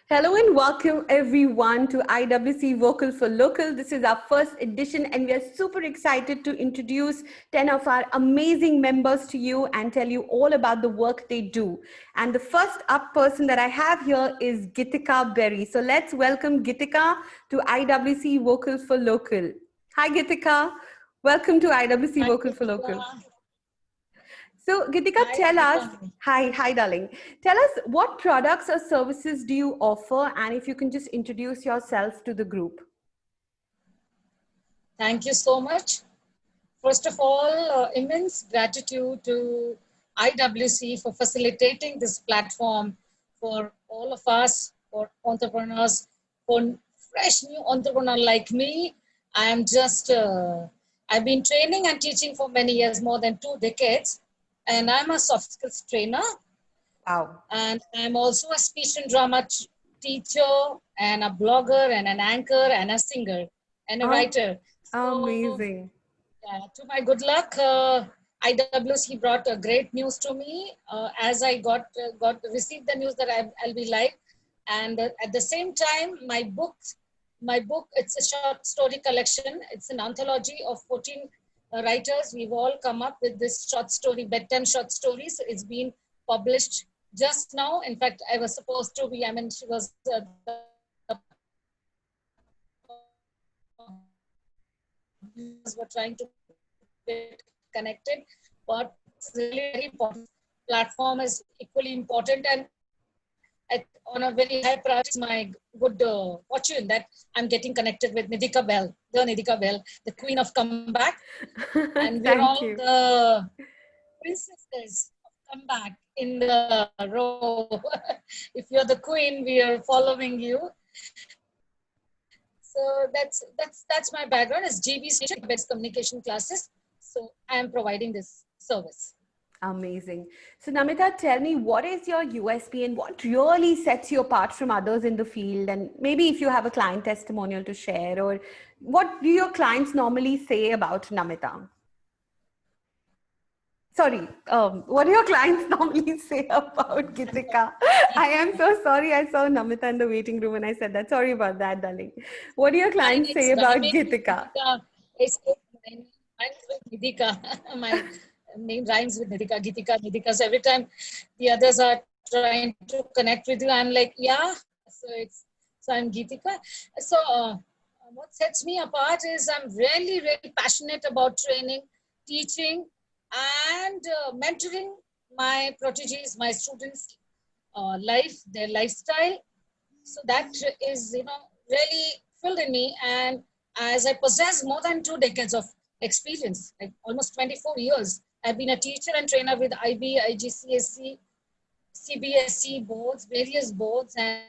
Hello and welcome everyone to IWC Vocal for Local. This is our first edition and we are super excited to introduce 10 of our amazing members to you and tell you all about the work they do. And the first up person that I have here is Gitika Berry. So let's welcome Gitika to IWC Vocal for Local. Hi Gitika, welcome to IWC Hi, Vocal for Local. Deepika. So Gitika, Hi, tell us, Deepika. hi darling. Tell us what products or services do you offer, and if you can just introduce yourself to the group. Thank you so much. First of all, immense gratitude to IWC for facilitating this platform for all of us, for entrepreneurs, for fresh new entrepreneur like me. I am just, I've been training and teaching for many years, more than 2 decades, and I'm a soft skills trainer. Wow. And I'm also a speech and drama teacher and a blogger and an anchor and a singer and a writer. So Amazing. to my good luck, IWC brought a great news to me as I got received the news that I'll be live. And at the same time, my book, it's a short story collection. It's an anthology of 14 writers. We've all come up with this short story, bedtime short stories. It's been published just now. In fact, I was supposed to be, she was the were trying to get connected, but it's really very important. Platform is equally important, and on a very high priority, it's my good fortune that I'm getting connected with Nidhika Bell, the queen of comeback, and we're Thank all you. the princesses of comeback in the row. If you're the queen, we are following you. So that's my background. It's GB's Best Communication Classes. So I am providing this service. Amazing. So Namita, tell me, what is your USP and what really sets you apart from others in the field? And maybe if you have a client testimonial to share, or what do your clients normally say about Namita? Sorry, what do your clients normally say about Gitika? I am so sorry. I saw Namita in the waiting room and I said that. Sorry about that, darling. What do your My clients name's say about rhyming with Gitika? Nidhika. My name rhymes with Nidhika. My name rhymes with Nidhika, Gitika, Nidhika. So every time the others are trying to connect with you, I'm like, yeah. So I'm Gitika. So what sets me apart is I'm really, really passionate about training, teaching, and mentoring my proteges, my students' their lifestyle. So that is, really filled in me. And as I possess more than 2 decades of experience, like almost 24 years, I've been a teacher and trainer with IB, IGCSE, CBSE boards, various boards, and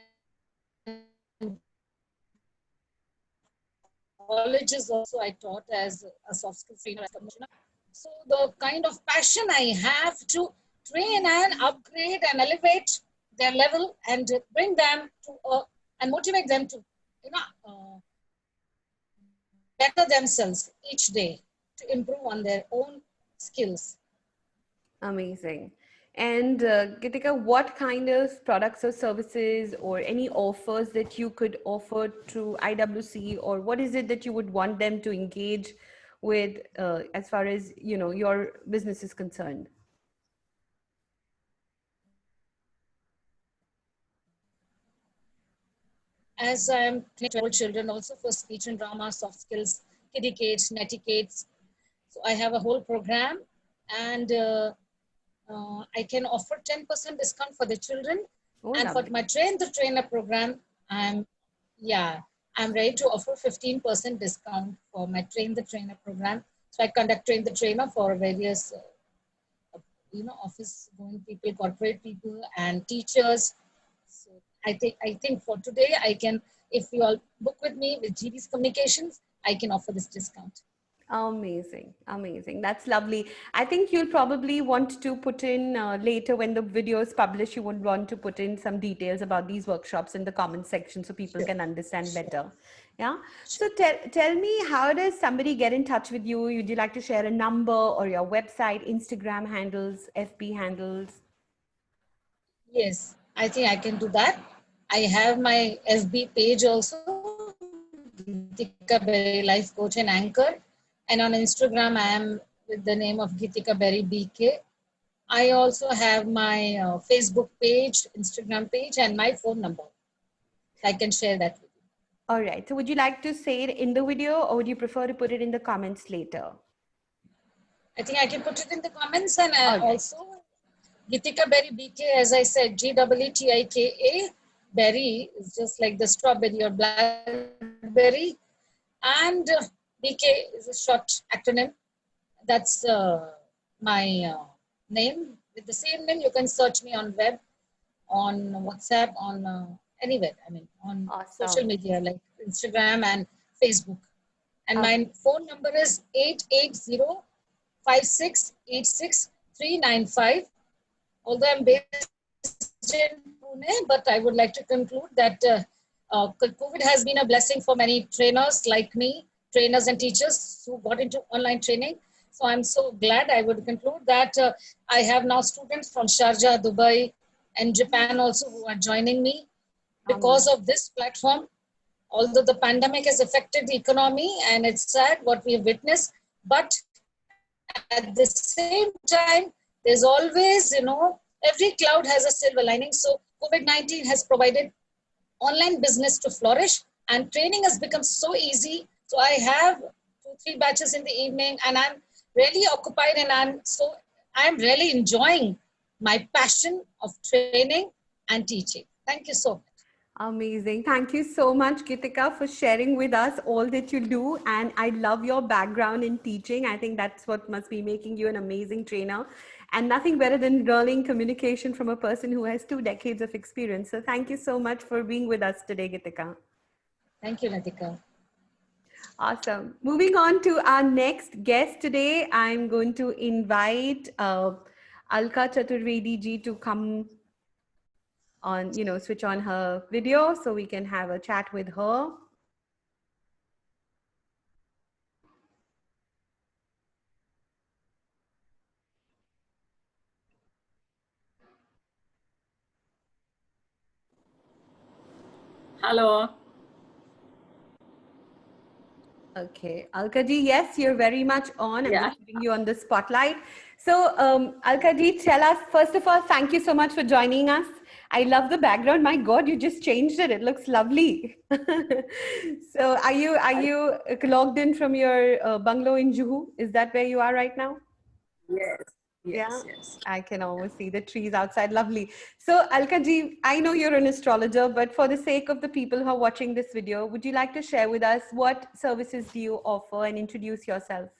colleges also I taught as a soft skills trainer, as commissioner. So the kind of passion I have to train and upgrade and elevate their level and bring them to and motivate them to, better themselves each day to improve on their own skills. Amazing. And Gitika, what kind of products or services or any offers that you could offer to IWC, or what is it that you would want them to engage with as far as your business is concerned? As I'm training children also for speech and drama, soft skills, kiddies, netiquettes. So I have a whole program, and I can offer 10% discount for the children. Oh, And for lovely. my Train the Trainer program, I'm ready to offer 15% discount for my Train the Trainer program. So I conduct Train the Trainer for various, office going people, corporate people, and teachers. So I think for today, I can, if you all book with me with GB's Communications, I can offer this discount. Amazing, amazing. That's lovely. I think you'll probably want to put in later when the video is published, you would want to put in some details about these workshops in the comment section so people Sure. can understand Sure. better. Yeah. Sure. So tell me, how does somebody get in touch with you? Would you like to share a number or your website, Instagram handles, FB handles? Yes, I think I can do that. I have my FB page also, Gitika Berry Life Coach and Anchor. And on Instagram, I am with the name of Gitika Berry BK. I also have my Facebook page, Instagram page, and my phone number. I can share that with you. All right. So would you like to say it in the video or would you prefer to put it in the comments later? I think I can put it in the comments, and All right. also Gitika Berry BK, as I said, Gweetika. Berry is just like the strawberry or blackberry. And BK is a short acronym. That's my name. With the same name, you can search me on web, on WhatsApp, on anywhere. I mean, on social media like Instagram and Facebook. And my phone number is 880-5686-395. Although I'm based in Pune, but I would like to conclude that COVID has been a blessing for many trainers like me, trainers and teachers who got into online training. So I'm so glad. I would conclude that I have now students from Sharjah, Dubai, and Japan also who are joining me because of this platform. Although the pandemic has affected the economy and it's sad what we have witnessed, but at the same time, there's always, every cloud has a silver lining. So COVID-19 has provided online business to flourish, and training has become so easy. So I have 2-3 batches in the evening, and I'm really occupied, and I'm really enjoying my passion of training and teaching. Thank you so much. Amazing. Thank you so much, Gitika, for sharing with us all that you do. And I love your background in teaching. I think that's what must be making you an amazing trainer. And nothing better than learning communication from a person who has 2 decades of experience. So thank you so much for being with us today, Gitika. Thank you, Nitika. Awesome. Moving on to our next guest today, I'm going to invite Alka Chaturvedi ji to come on, switch on her video so we can have a chat with her. Hello. Okay, Alka ji, yes, you're very much on. I'm just putting you on the spotlight. So Alka ji, tell us, first of all, thank you so much for joining us. I love the background. My God, you just changed it. It looks lovely. So are you logged in from your bungalow in Juhu? Is that where you are right now? Yes. Yes. I can almost see the trees outside. Lovely. So Alka ji, I know you're an astrologer, but for the sake of the people who are watching this video, would you like to share with us what services do you offer and introduce yourself?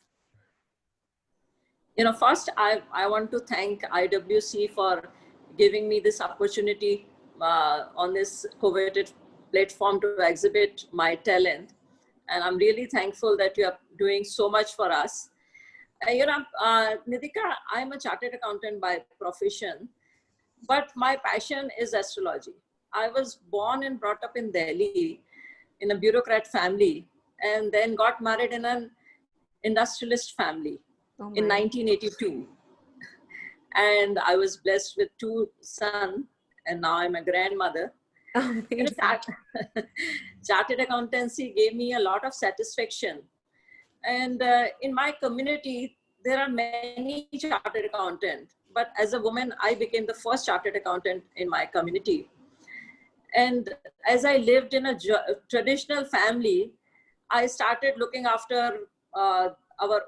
First, I want to thank IWC for giving me this opportunity on this coveted platform to exhibit my talent. And I'm really thankful that you are doing so much for us. Nitika, I'm a chartered accountant by profession, but my passion is astrology. I was born and brought up in Delhi in a bureaucrat family, and then got married in an industrialist family in 1982. And I was blessed with 2 sons, and now I'm a grandmother. Chartered accountancy gave me a lot of satisfaction. And in my community, there are many chartered accountants. But as a woman, I became the first chartered accountant in my community. And as I lived in a traditional family, I started looking after our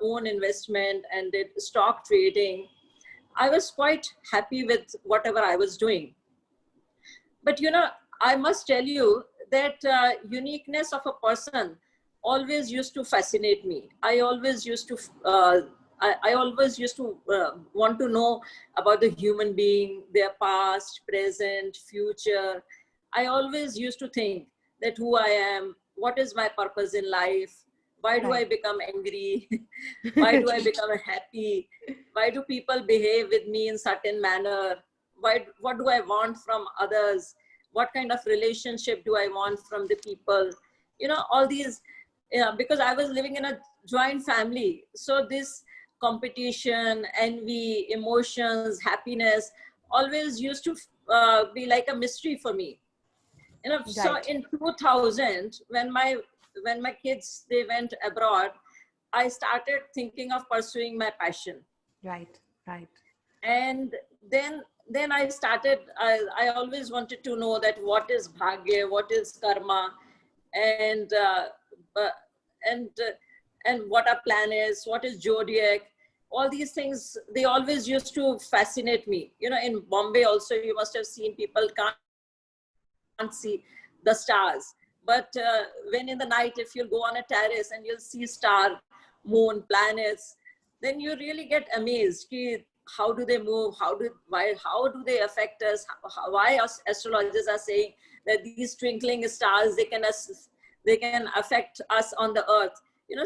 own investment and did stock trading. I was quite happy with whatever I was doing. But I must tell you that uniqueness of a person always used to fascinate me. I always used to want to know about the human being, their past, present, future. I always used to think that who I am, what is my purpose in life, why do I become angry, why do I become happy, why do people behave with me in certain manner, what do I want from others, what kind of relationship do I want from the people, all these. Because I was living in a joint family. So this competition, envy, emotions, happiness always used to be like a mystery for me. You know, so Right. in 2000, when my kids, they went abroad, I started thinking of pursuing my passion. Right. Right. And then I started, I always wanted to know that what is bhagya, what is karma, and uh, and uh, and what a plan is, what is zodiac. All these things, they always used to fascinate me. You know, in Bombay also, you must have seen people can't see the stars, but when in the night, if you'll go on a terrace and you'll see star, moon, planets, then you really get amazed. How do they move? How do they affect us? Why us astrologers are saying that these twinkling stars, they can affect us on the earth. You know,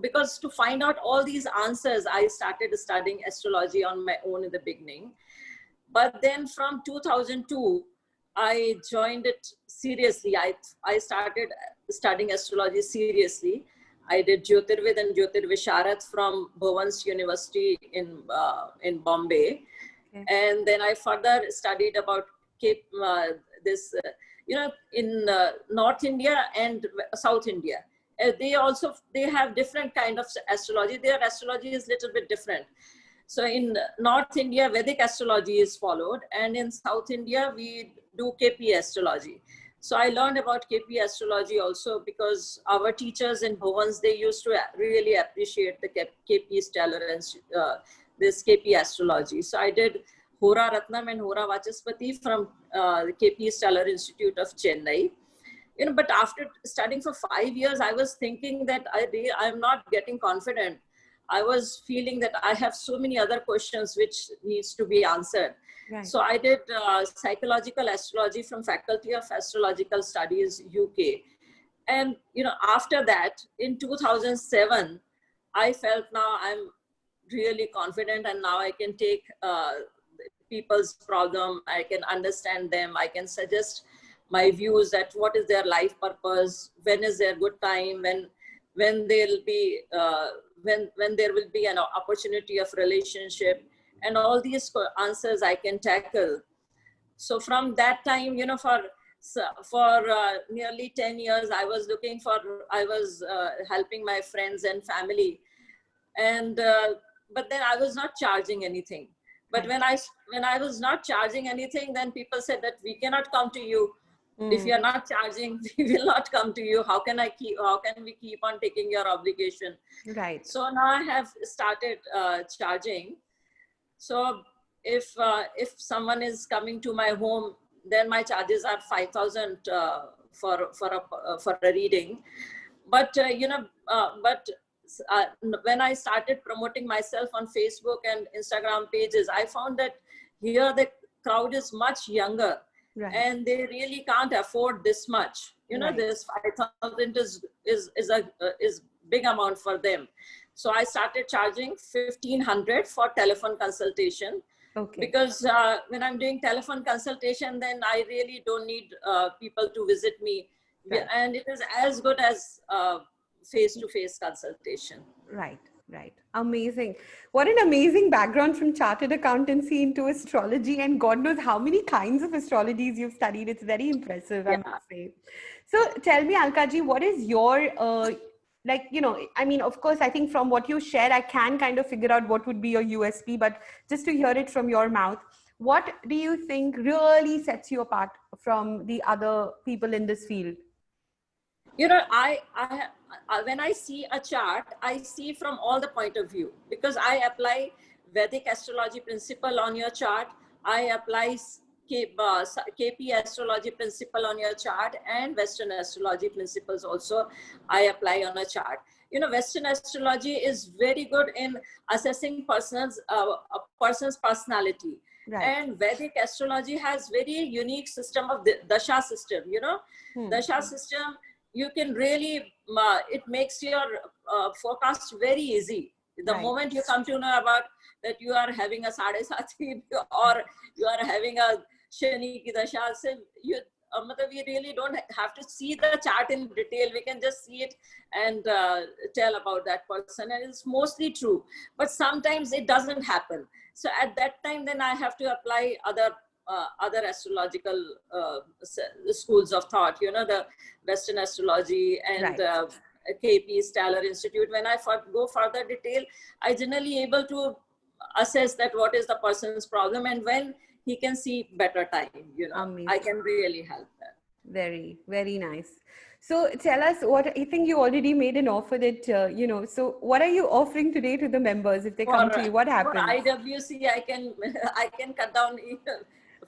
because to find out all these answers, I started studying astrology on my own in the beginning. But then from 2002, I joined it seriously. I started studying astrology seriously. I did Jyotirvid and Jyotirvisharad from Bhuvan's University in Bombay. Okay. And then I further studied about this, in North India and South India. They have different kind of astrology. Their astrology is a little bit different. So in North India, Vedic astrology is followed, and in South India, we do KP astrology. So I learned about KP astrology also because our teachers in Bhuvans, they used to really appreciate the KP stellar and this KP astrology. So I did Hora Ratnam and Hora Vachaspati from the KP Stellar Institute of Chennai. You know, but after studying for 5 years, I was thinking that I'm not getting confident. I was feeling that I have so many other questions which needs to be answered. Right. So I did psychological astrology from Faculty of Astrological Studies, UK. And, you know, after that, in 2007, I felt now I'm really confident and now I can take people's problem. I can understand them. I can suggest my views that what is their life purpose, when is their good time, when they'll be, when there will be an opportunity of relationship, and all these answers I can tackle. So from that time, you know, for nearly 10 years, I was helping my friends and family, and but then I was not charging anything. But when I was not charging anything, then people said that we cannot come to you. If you're not charging, we will not come to you. How can we keep on taking your obligation? Right. So now I have started charging. So if someone is coming to my home, then my charges are 5,000 for a reading. But when I started promoting myself on Facebook and Instagram pages, I found that here the crowd is much younger. Right. And they really can't afford this much. You know, Right. this 5,000 is big amount for them. So I started charging 1,500 for telephone consultation. Okay. Because when I'm doing telephone consultation, then I really don't need people to visit me. Right. And it is as good as face-to-face consultation. Right. Right. Amazing. What an amazing background from chartered accountancy into astrology, and God knows how many kinds of astrologies you've studied. It's very impressive, I must say. So tell me, Alkaji, what is your, I mean, of course, I think from what you shared, I can kind of figure out what would be your USP, but just to hear it from your mouth, what do you think really sets you apart from the other people in this field? You know, when I see a chart, I see from all the point of view, because I apply Vedic astrology principle on your chart. I apply KP astrology principle on your chart, and Western astrology principles also I apply on a chart. You know, Western astrology is very good in assessing a person's personality. Right. And Vedic astrology has very unique system of the dasha system. You know, dasha system, you can really, it makes your forecast very easy. The moment you come to know about that you are having a Sade Sati or you are having a Shani ki Dasha, so we really don't have to see the chart in detail. We can just see it and tell about that person. And it's mostly true. But sometimes it doesn't happen. So at that time, then I have to apply other other astrological schools of thought, you know, the Western astrology and Right. KP Staller Institute. When I go further detail, I generally able to assess that what is the person's problem and when he can see better time, you know, I Amazing. can really help them. Very, very nice. So tell us what, I think you already made an offer that, so what are you offering today to the members if they come to you? What For happens? IWC, I can I can cut down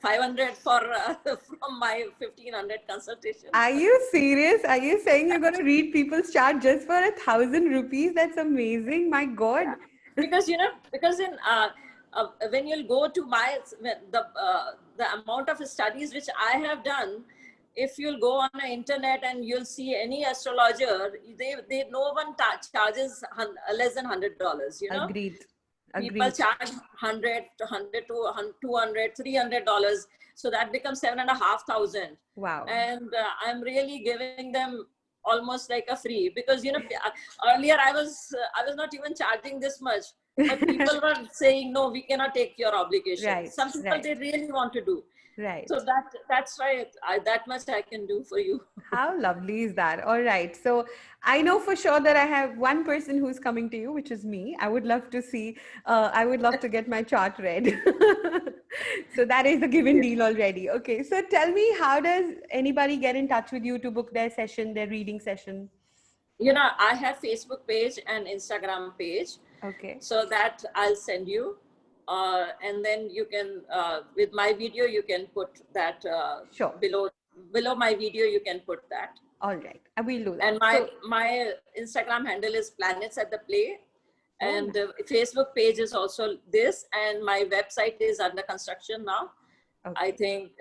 500 for from my 1500 consultation. Are you serious? Are you saying you're going to read people's chart just for 1,000 rupees? That's amazing. My God. Yeah. Because, you know, because in when you'll go to my the amount of studies which I have done, if you'll go on the internet and you'll see any astrologer, they no one charges less than $100. You know, Agreed. people Agreed. charge 100 to 200 $300, so that becomes 7,500. Wow. And I'm really giving them almost like a free, because, you know, earlier I was not even charging this much, but people were saying, no, we cannot take your obligation. Right, Some people, right. they really want to do. Right. So that's why that much I can do for you. How lovely is that? All right. So I know for sure that I have one person who's coming to you, which is me. I would love to see, I would love to get my chart read. So that is a given deal already. Okay. So tell me, how does anybody get in touch with you to book their session, their reading session? You know, I have Facebook page and Instagram page. Okay. So that I'll send you. And then you can, with my video, you can put that Sure. below my video, you can put that. All right. I will do that. And my Instagram handle is Planets at the Play. And Facebook page is also this. And my website is under construction now. Okay. I think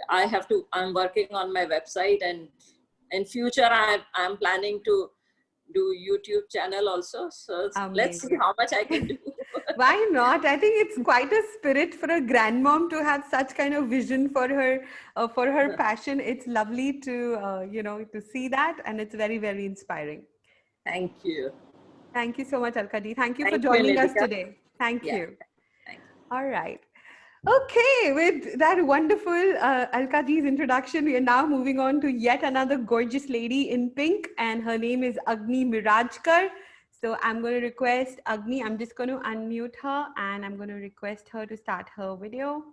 I'm working on my website, and in future, I'm planning to do YouTube channel also. So let's see how much I can do. Why not? I think it's quite a spirit for a grandmom to have such kind of vision for her passion. It's lovely to to see that, and it's very, very inspiring. Thank you. Thank you so much, Alka Ji. Thank you for joining us today. Thank you. Thank you. All right. Okay, with that wonderful Alka Ji's introduction, we are now moving on to yet another gorgeous lady in pink, and her name is Agni Mirajkar. So I'm going to request Agni, I'm just going to unmute her, and I'm going to request her to start her video.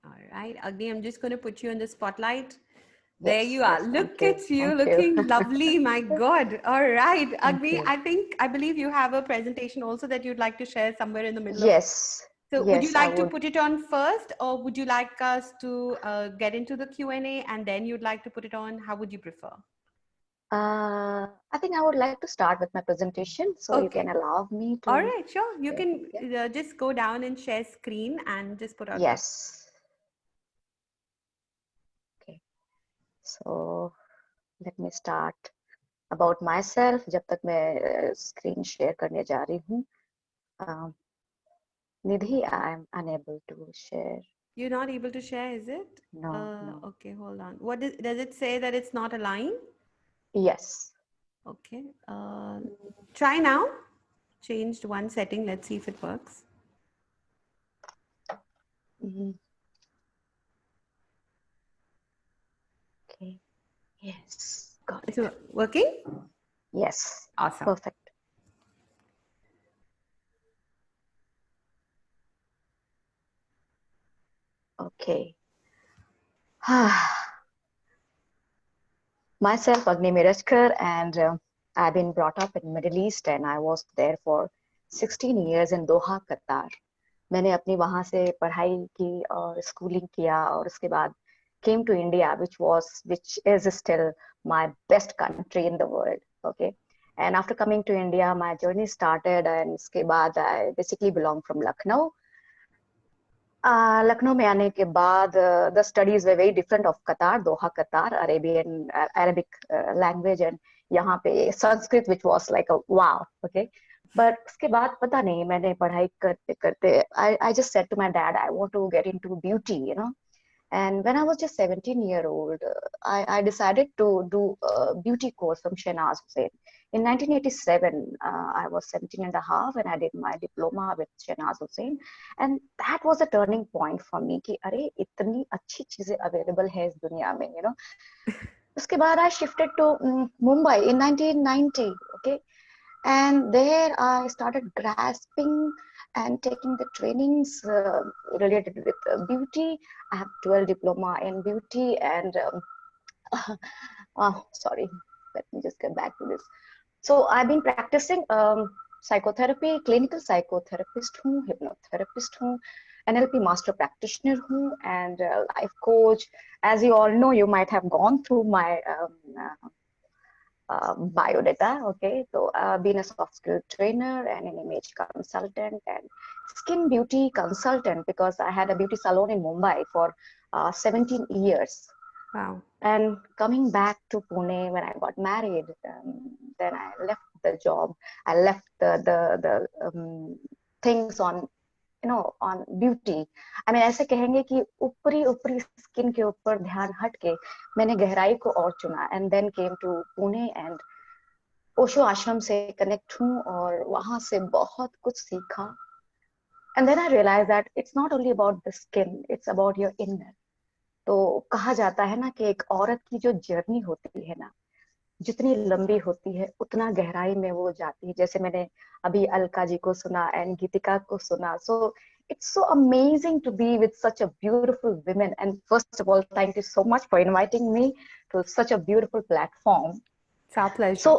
All right, Agni, I'm just going to put you in the spotlight. There you are. Look at you looking lovely. My God. All right. Agni, I believe you have a presentation also that you'd like to share somewhere in the middle. Yes. So would you like to put it on first, or would you like us to get into the Q&A and then you'd like to put it on? How would you prefer? I think I would like to start with my presentation. So you can allow me to. All right, sure. You can just go down and share screen and just put out. Yes. So let me start about myself. जब तक मैं screen share करने जा रही हूँ. Nidhi, I'm unable to share. You're not able to share, is it? No. Okay, hold on. What does it say that it's not aligned? Yes. Okay. Try now. Changed one setting. Let's see if it works. Okay. Yes. Got it. Is it working? Yes. Awesome. Perfect. Okay. Myself, Agni Mirajkar, and I've been brought up in Middle East, and I was there for 16 years in Doha, Qatar. मैंने अपनी वहाँ से पढ़ाई की और schooling किया, और उसके बाद came to India, which is still my best country in the world. Okay. And after coming to India, my journey started, and उसके बाद I basically belong from Lucknow. Lucknow में आने के बाद the studies were very different of Qatar, Doha, Qatar, Arabic language, and यहाँ पे Sanskrit, which was like a wow. Okay. But उसके बाद पता नहीं, मैंने पढ़ाई करते करते I just said to my dad I want to get into beauty, you know. And when I was just 17-year old, I decided to do a beauty course from Shehnaz Hussain. In 1987, I was 17 and a half and I did my diploma with Shehnaz Hussain. And that was a turning point for me कि अरे इतनी अच्छी चीजें available है इस दुनिया में, you know. उसके बाद I shifted to Mumbai in 1990, okay. And there I started grasping and taking the trainings related with beauty. I have 12 diploma in beauty and oh, sorry, let me just get back to this. So I've been practicing psychotherapy, clinical psychotherapist हूँ, hypnotherapist हूँ, NLP master practitioner हूँ, and life coach. As you all know, you might have gone through my biodata, okay. So been a soft skill trainer and an image consultant and skin beauty consultant because I had a beauty salon in Mumbai for 17 years. Wow. And coming back to Pune when I got married, then I left the job. I left the things on, you know, on beauty. I mean, ऐसे कहेंगे कि ऊपरी ऊपरी skin के ऊपर ध्यान हट के मैंने गहराई को और चुना. And then came to Pune and Osho आश्रम से कनेक्ट हूँ और वहां से बहुत कुछ सीखा. And then I realized that it's not only about the skin, it's about your inner. तो कहा जाता है ना कि एक औरत की जो जर्नी होती है ना, जितनी लंबी होती है उतना गहराई में वो जाती है. जैसे मैंने अभी अलका जी को सुना एंड गीतिका को सुना. सो it's so amazing to be with such a beautiful women. And first of all, thank you so much for inviting me to such a beautiful platform. It's our pleasure.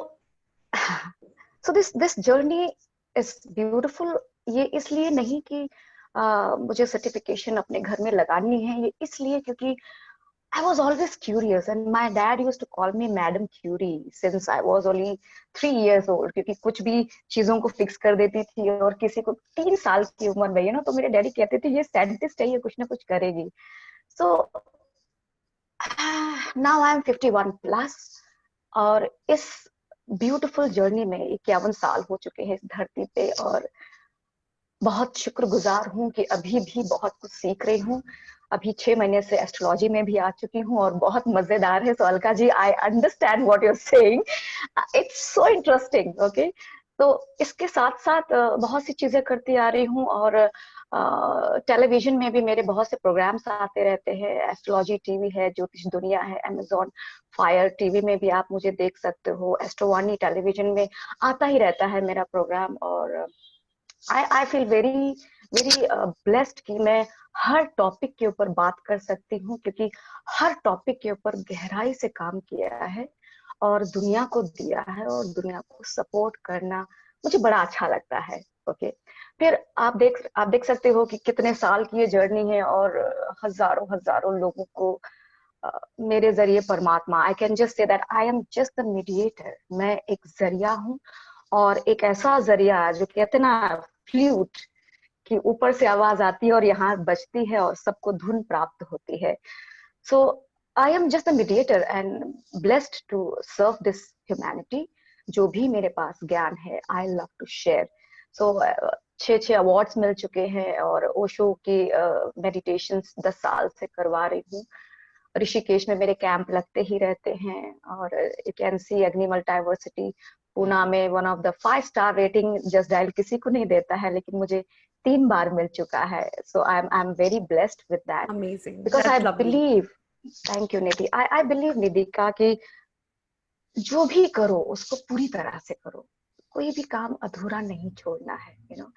So this journey is beautiful. ये इसलिए नहीं कि मुझे certification अपने घर में लगानी है, ये इसलिए क्योंकि I was always curious and my dad used to call me Madam Curie since I was only 3 years old, क्योंकि कुछ भी चीजों को फिक्स कर देती थी और किसी को 3 साल की उम्र में, तो मेरे डैडी कहते थे ये साइंटिस्ट है, ये कुछ ना कुछ करेगी. So now I am 51 plus और इस ब्यूटीफुल जर्नी में 51 साल हो चुके हैं इस धरती पे और बहुत शुक्रगुजार हूँ कि अभी भी बहुत कुछ सीख रही हूँ. अभी 6 महीने से एस्ट्रोलॉजी में भी आ चुकी हूँ और बहुत मजेदार है. So Alka ji, I understand what you are saying, it's so interesting, okay. तो इसके साथ साथ बहुत सी चीजें करती आ रही हूँ और टेलीविजन में भी मेरे बहुत से प्रोग्राम्स आते रहते हैं. एस्ट्रोलॉजी टीवी है, ज्योतिष दुनिया है, अमेजॉन फायर टीवी में भी आप मुझे देख सकते हो, एस्ट्रोवाणी टेलीविजन में आता ही रहता है मेरा प्रोग्राम. और I feel very blessed कि मैं हर टॉपिक के ऊपर बात कर सकती हूँ, क्योंकि हर टॉपिक के ऊपर गहराई से काम किया है और दुनिया को दिया है और दुनिया को सपोर्ट करना मुझे बड़ा अच्छा लगता है. ओके. फिर आप देख सकते हो कि कितने साल की ये जर्नी है और हजारों लोगों को मेरे जरिए परमात्मा, I can just say that I am just the mediator. मैं एक जरिया हूँ और एक ऐसा जरिया जो कहते ना फ्लूट कि ऊपर से आवाज आती है और यहाँ बजती है और सबको धुन प्राप्त होती है. So I am just the mediator and blessed to serve this humanity. जो भी मेरे पास ज्ञान है I love to share. So 6 awards मिल चुके हैं और ओशो की मेडिटेशन 10 साल से करवा रही हूँ. ऋषिकेश में मेरे कैंप लगते ही रहते हैं और यू कैन सी अग्नि मल्टीवर्सिटी पूना में 1 of the 5 star rating just dial किसी को नहीं देता है, लेकिन मुझे 3 बार मिल चुका है. So I am very blessed with that. Amazing. Because That's I lovely. Believe, thank you Nidhi, I believe निधिका कि जो भी करो उसको पूरी तरह से करो, कोई भी काम अधूरा नहीं छोड़ना है, यू नो.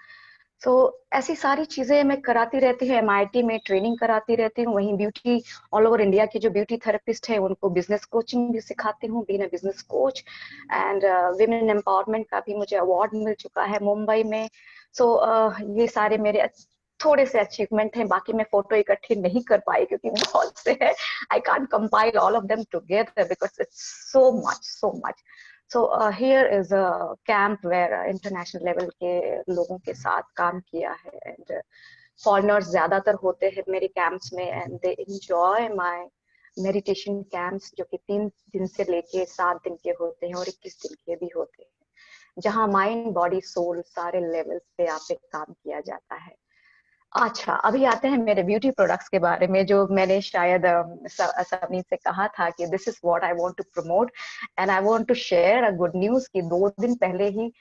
सो ऐसी सारी चीजें मैं कराती रहती हूँ. MIT में ट्रेनिंग कराती रहती हूँ. वहीं ब्यूटी ऑल ओवर इंडिया के जो ब्यूटी थेरेपिस्ट है उनको बिजनेस कोचिंग भी सिखाती हूँ, being a business coach. And women empowerment का भी मुझे अवार्ड मिल चुका है मुंबई में. सो ये सारे मेरे थोड़े से अचीवमेंट हैं. बाकी मैं फोटो इकट्ठी नहीं कर पाई क्योंकि बहुत से है. I can't compile all of them together because it's so much. So here is a camp where international level के लोगों के साथ काम किया है and foreigners ज़्यादातर होते हैं मेरे camps में and they enjoy my meditation camps जो कि 3 दिन से लेके 7 दिन के होते हैं और 21 दिन के भी होते हैं. जहाँ माइंड बॉडी सोल सारे लेवल्स पे आप पे काम किया जाता है। अच्छा, अभी आते हैं मेरे ब्यूटी प्रोडक्ट्स के बारे में, जो मैंने शायद समीर से कहा था कि this is what I want to promote and I want to share a good news कि 2 दिन पहले ही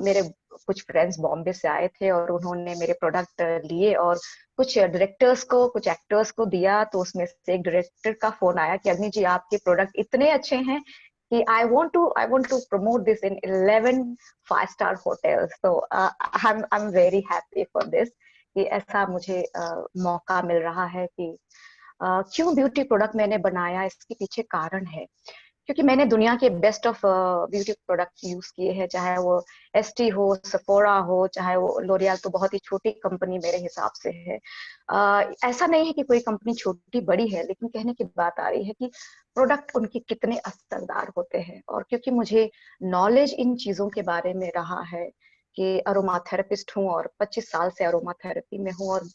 मेरे कुछ फ्रेंड्स बॉम्बे से आए थे और उन्होंने मेरे प्रोडक्ट लिए और कुछ डायरेक्टर्स को, कुछ एक्टर्स को दिया। तो उसमें से एक डायरेक्टर का फोन आया कि अग्नि जी, आपके प्रोडक्ट इतने अच्छे हैं कि I want to promote this in 11 5-star hotels. So I'm very happy for this कि ऐसा मुझे मौका मिल रहा है कि क्यों ब्यूटी प्रोडक्ट मैंने बनाया, इसके पीछे कारण है क्योंकि मैंने दुनिया के best of beauty product use किए हैं, चाहे वो एसटी हो, सफोरा हो, चाहे वो लोरियल, तो बहुत ही छोटी कंपनी मेरे हिसाब से है। ऐसा नहीं है कि कोई कंपनी छोटी बड़ी है, लेकिन कहने की बात आ रही है कि प्रोडक्ट उनके कितने असरदार होते हैं। और क्योंकि मुझे नॉलेज इन चीजों के बारे में रहा है कि अरोमा थेरेपिस्ट हूँ और 25 साल से अरोमा थेरेपी में हूँ, और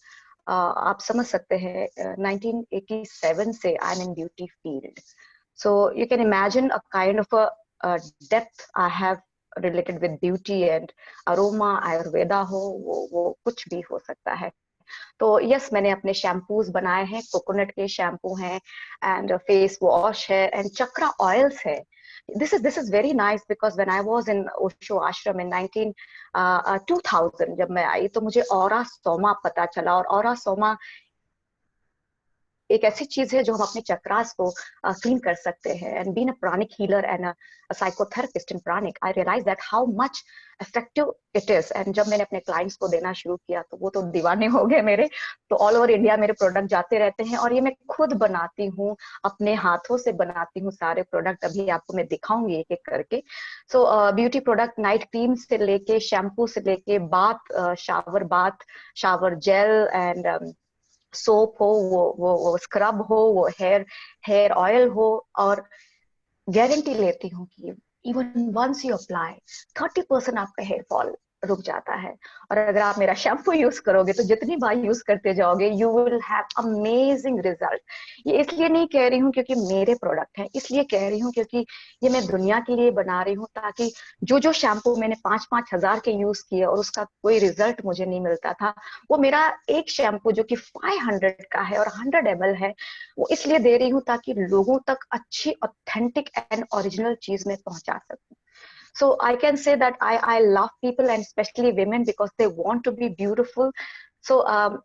आप समझ सकते हैं 1987 से I am in beauty field. So you can imagine a kind of a depth I have related with beauty and aroma, ayurveda हो, वो कुछ भी हो सकता है। तो यस, मैंने अपने शैम्पूज बनाए हैं, कोकोनट के शैम्पू हैं एंड फेस वॉश है एंड चक्रा ऑयल्स है। this is very nice because when I was in Osho ashram in 2000 जब मैं आई तो मुझे ऑरा सोमा पता चला। और ऑरा सोमा एक ऐसी चीज है जो हम अपने चक्रास को क्लीन कर सकते हैं। And being a pranic healer and a psychotherapist in pranic, I realise that how much effective it is. And जब मैंने अपने क्लाइंट्स को देना शुरू किया तो वो तो दीवाने हो गए मेरे। तो ऑल ओवर इंडिया मेरे प्रोडक्ट जाते रहते हैं और ये मैं खुद बनाती हूँ, अपने हाथों से बनाती हूँ सारे प्रोडक्ट। अभी आपको मैं दिखाऊंगी एक एक करके। सो ब्यूटी प्रोडक्ट नाइट क्रीम से लेके शैम्पू से लेके bath shower gel and soap हो, वो स्क्रब हो, वो हेयर ऑयल हो, और गारंटी लेती हूँ कि इवन वंस यू अप्लाई 30% आपका हेयर फॉल रुक जाता है। और अगर आप मेरा शैम्पू यूज करोगे तो जितनी बार यूज करते जाओगे you will have amazing result. ये इसलिए नहीं कह रही हूँ क्योंकि मेरे प्रोडक्ट हैं, इसलिए कह रही हूँ क्योंकि ये मैं दुनिया के लिए बना रही हूँ, ताकि जो शैम्पू मैंने 5-5 हजार के यूज किए और उसका कोई रिजल्ट मुझे नहीं मिलता था, वो मेरा एक शैम्पू जो कि 500 का है और 100 ml है, वो इसलिए दे रही हूँ ताकि लोगों तक अच्छी ऑथेंटिक एंड ओरिजिनल चीज में पहुंचा सकूं। So I can say that I love people and especially women because they want to be beautiful. So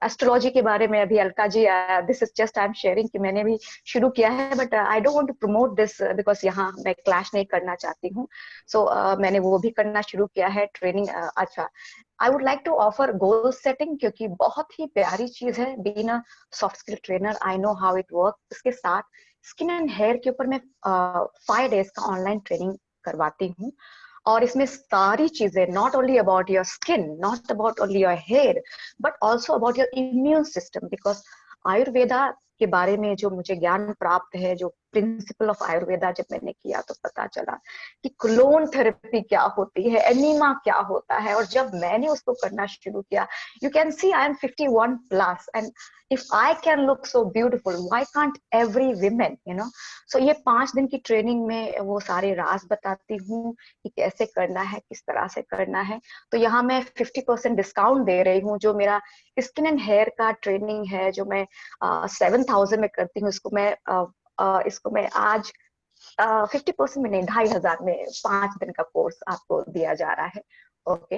astrology के बारे में अभी Alka ji, this is just I'm sharing कि मैंने भी शुरू किया है, but I don't want to promote this because यहाँ मैं क्लैश नहीं करना चाहती हूँ। So मैंने वो भी करना शुरू किया है ट्रेनिंग। अच्छा, I would like to offer goal setting क्योंकि बहुत ही प्यारी चीज है। Being a soft skill trainer, I know how it works। इसके साथ स्किन एंड हेयर के ऊपर मैं 5 days का ऑनलाइन ट्रेनिंग करवाती हूँ। और इसमें सारी चीजें not only about your skin, not about only your hair, but also about your immune system. Because Ayurveda के बारे में जो मुझे ज्ञान प्राप्त है, जो प्रिंसिपल ऑफ आयुर्वेदा जब मैंने किया तो पता चला कि क्लोन थेरेपी क्या होती है, एनीमा क्या होता है। और जब मैंने उसको करना शुरू किया, you can see I am 51 plus and if I can look so beautiful, why can't every woman, you know? So ये 5 दिन की ट्रेनिंग में वो सारे राज बताती हूँ कि कैसे करना है, किस तरह से करना है। तो यहाँ मैं 50% डिस्काउंट दे रही हूँ। जो मेरा स्किन एंड हेयर का ट्रेनिंग है जो मैं 7,000 में करती हूँ, इसको मैं आज 50% में नहीं, 2,500 में 5 दिन का कोर्स आपको दिया जा रहा है। Okay,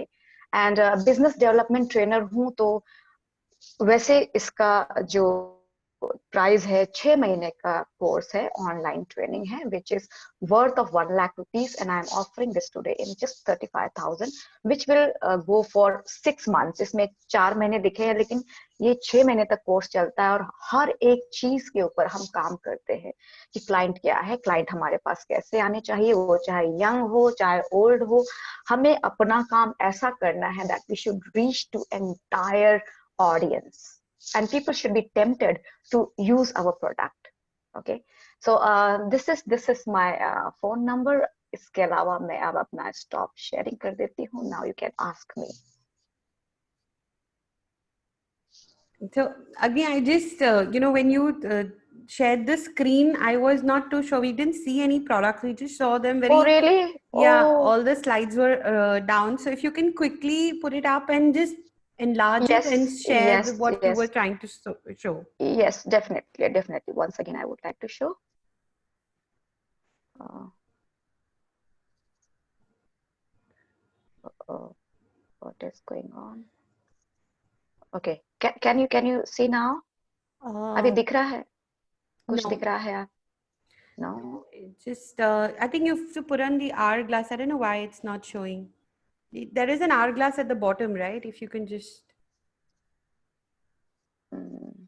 and business development trainer हूँ। तो वैसे इसका जो प्राइस है 6 महीने का कोर्स है, ऑनलाइन ट्रेनिंग है, which is worth of 1 lakh rupees and I am offering this today in just 35,000 which will go for 6 months। इसमें 4 महीने लिखे हैं लेकिन ये 6 महीने तक कोर्स चलता है और हर एक चीज के ऊपर हम काम करते हैं कि क्लाइंट क्या है, क्लाइंट हमारे पास कैसे आने चाहिए, वो चाहे यंग हो चाहे ओल्ड हो। हमें अपना काम ऐसा करना है that we should reach to entire audience and people should be tempted to use our product. Okay, so this is my phone number। इसके अलावा मैं अब अपना स्टॉप शेयरिंग कर देती हूँ। now you can ask me। So again, I just when you shared the screen, I was not too sure. We didn't see any products. We just saw them Oh, very, really? yeah, Oh, all the slides were down. So if you can quickly put it up and just enlarge it and yes, share yes, what you were yes, trying to show. yes, definitely, definitely. Once again, I would like to show. Uh, uh, what is going on? Okay, can you see now? अभी Uh, दिख रहा है? कुछ दिख no, रहा है? No. it just, I think you have to put on the hourglass. I don't know why it's not showing. There is an hourglass at the bottom, right? If you can just, Mm.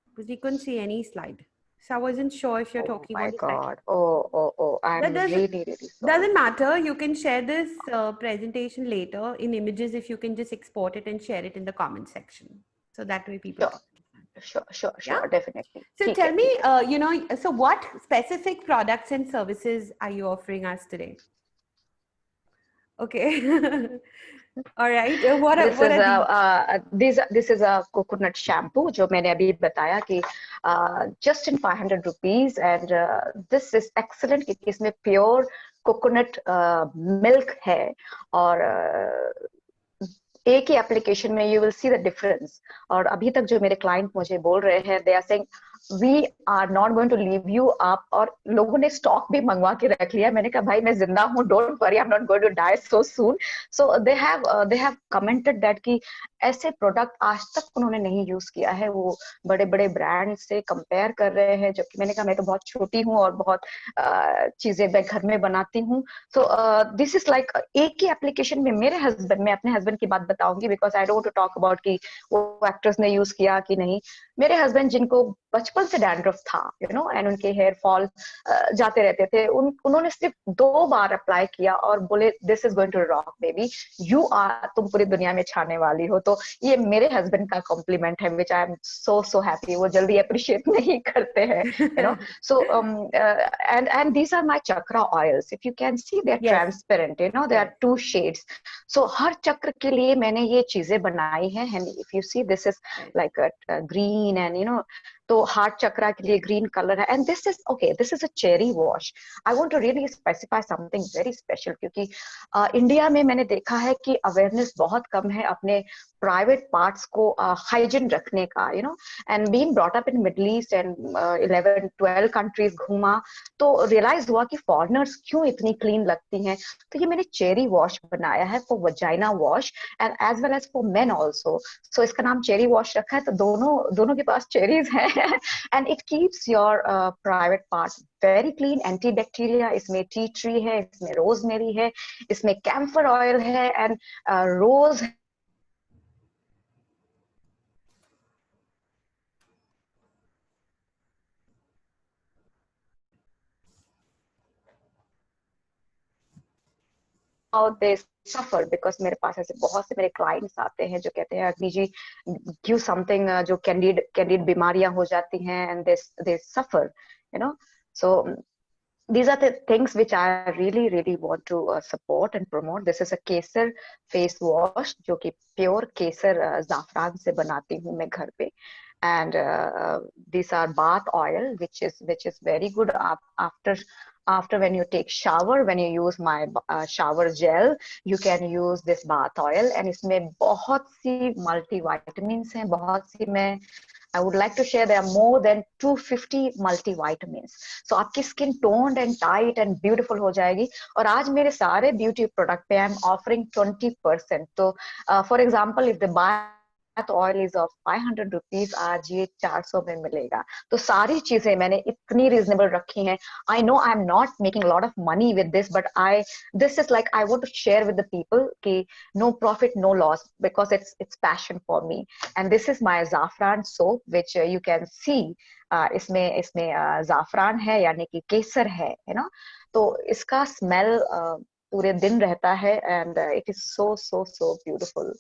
because we couldn't see any slide. So I wasn't sure if you're Oh talking my about the slide. God. Oh. I'm That really doesn't sorry. matter. You can share this presentation later in images if you can just export it and share it in the comment section. So that way people Sure, can. Yeah. definitely. So ठीक है, tell me, ठीक है. so what specific products and services are you offering us today? Okay. All right. What are these? This is a coconut shampoo जो मैंने अभी बताया कि just in 500 rupees, and this is excellent क्योंकि इसमें pure coconut milk है और एक ही एप्लीकेशन में you will see the difference. और अभी तक जो मेरे क्लाइंट मुझे बोल रहे हैं, they are saying we are not going to leave you up. और लोगों ने स्टॉक भी मंगवा के रख लिया. मैंने कहा भाई मैं जिंदा हूँ, don't worry, I am not going to die so soon. So they have commented that कि ऐसे प्रोडक्ट आज तक उन्होंने नहीं यूज किया है. वो बड़े बड़े ब्रांड से कंपेयर कर रहे हैं, जबकि मैंने कहा मैं तो बहुत छोटी हूँ और बहुत चीजें मैं घर में बनाती हूँ. सो दिस इज लाइक एक ही एप्लीकेशन में मेरे हस्बैंड, मैं अपने हस्बैंड की बात बताऊंगी because I don't talk about कि वो एक्ट्रेस ने यूज किया कि नहीं. मेरे हस्बैंड जिनको बचपन से डैंड्रफ था, यू नो, एंड उनके हेयर फॉल जाते रहते थे, उन्होंने सिर्फ 2 बार अप्लाई किया और बोले this is going to rock baby, you are, तुम पूरी दुनिया में छाने वाली हो. तो ये मेरे हस्बैंड का कॉम्प्लीमेंट है, विच आई एम सो हैप्पी. वो जल्दी अप्रिशिएट नहीं करते हैं, you know. So and these are my chakra oils. If you can see, they're Yes. transparent, you know, there are 2 shades. So हर चक्र के लिए मैंने ये चीजें बनाई हैं. And if you see, this is like a green, and you know, तो heart chakra के लिए ग्रीन कलर है. And this is a cherry wash. I want to really specify something very special, क्योंकि इंडिया में मैंने देखा है कि अवेयरनेस बहुत कम है अपने प्राइवेट पार्ट्स को हाइजीन रखने का, you know. And being brought up in middle east and 11-12 countries घूमा, तो रियलाइज हुआ कि फॉरेनर्स क्यों इतनी क्लीन लगती हैं. तो ये मैंने चेरी वॉश बनाया है for vagina wash and as well as for men also. So इसका नाम चेरी वॉश रखा है, तो दोनों के पास चेरीज हैं. And it keeps your private parts very clean. Anti bacteria, इसमें टी ट्री है, इसमें रोजमेरी है, इसमें कैम्फर ऑयल है, and rose how they suffer. because मेरे पास ऐसे बहुत से मेरे क्लाइंट्स आते हैं जो कहते हैं अग्नि जी गिव समथिंग, जो कैंडिड बीमारियां हो जाती हैं, and they suffer, you know. So these are the things which I really want to support and promote. This is a Kesar face wash जो कि प्योर केसर जाफरान से बनाती हूँ मैं घर पे. And these are bath oil which is very good after when you take shower. When you use my shower gel, you can use this bath oil. And इसमें बहुत सी multivitamins हैं, बहुत सी. मैं I would like to share there are more than 250 multivitamins. So आपकी skin toned and tight and beautiful हो जाएगी. और आज मेरे सारे beauty product पे I am offering 20%. तो for example, if the bath oil is of 500 rupees, आज ये 400 में मिलेगा. तो सारी चीजें मैंने इतनी reasonable रखी हैं. I know I am not making a lot of money with this, but this is like I want to share with the people कि no profit, no loss, because it's passion for me. And this is my zaffran soap which you can see. इसमें जाफरान है, यानी कि केसर है, you know. तो इसका smell पूरे दिन रहता है, and it is so beautiful.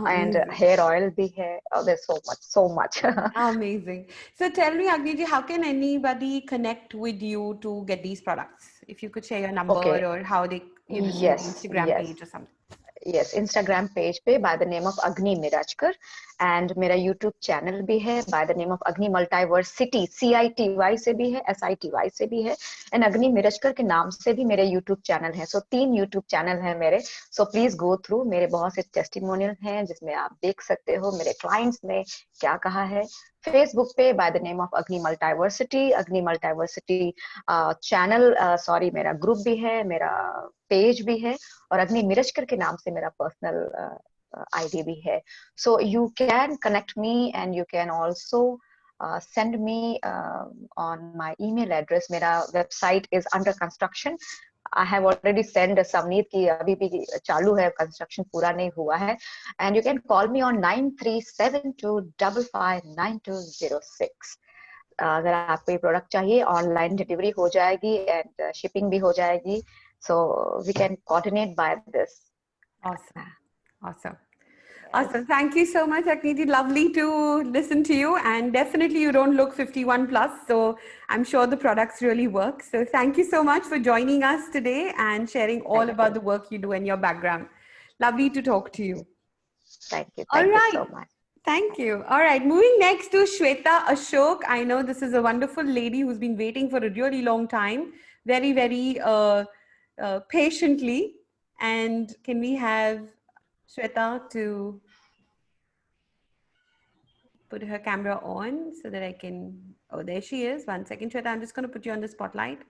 And hair oil भी है. There's so much. Amazing. So tell me, Agni ji, how can anybody connect with you to get these products? If you could share your number Okay. or how they, see the Yes, Instagram yes. page or something. yes, Instagram page पे by the name of Agni Mirajkar, and मेरा YouTube channel भी है by the name of Agni Multiversity, CITY से भी है, SITY से भी है, and Agni Mirajkar के नाम से भी मेरे YouTube channel है. So 3 YouTube channel हैं मेरे. So please go through. मेरे बहुत से testimonial हैं जिसमें आप देख सकते हो मेरे clients ने क्या कहा है. Facebook पे by the name of Agni Multiversity channel, sorry, मेरा group भी है, मेरा page भी है, और अग्नि मिरजकर के नाम से मेरा पर्सनल आईडी भी है. So you can connect me and you can also send me on my email address. मेरा website is under construction. I have already sent Samneet की अभी भी चालू है, construction पूरा नहीं हुआ है. And you can call me on 9372559206. अगर आपको ये प्रोडक्ट चाहिए, ऑनलाइन डिलीवरी हो जाएगी एंड शिपिंग भी हो जाएगी. So we can coordinate by this. Awesome. Awesome. Awesome. Thank you so much, Agniti. Lovely to listen to you. And definitely you don't look 51 plus. So I'm sure the products really work. So thank you so much for joining us today and sharing all about the work you do and your background. Lovely to talk to you. Thank you. All Thank you right. so much. Thank you. All right. Moving next to Shweta Ashok. I know this is a wonderful lady who's been waiting for a really long time. Very, very patiently. And can we have Shweta to put her camera on so that I can, oh, there she is. One second, Shweta, I'm just going to put you on the spotlight.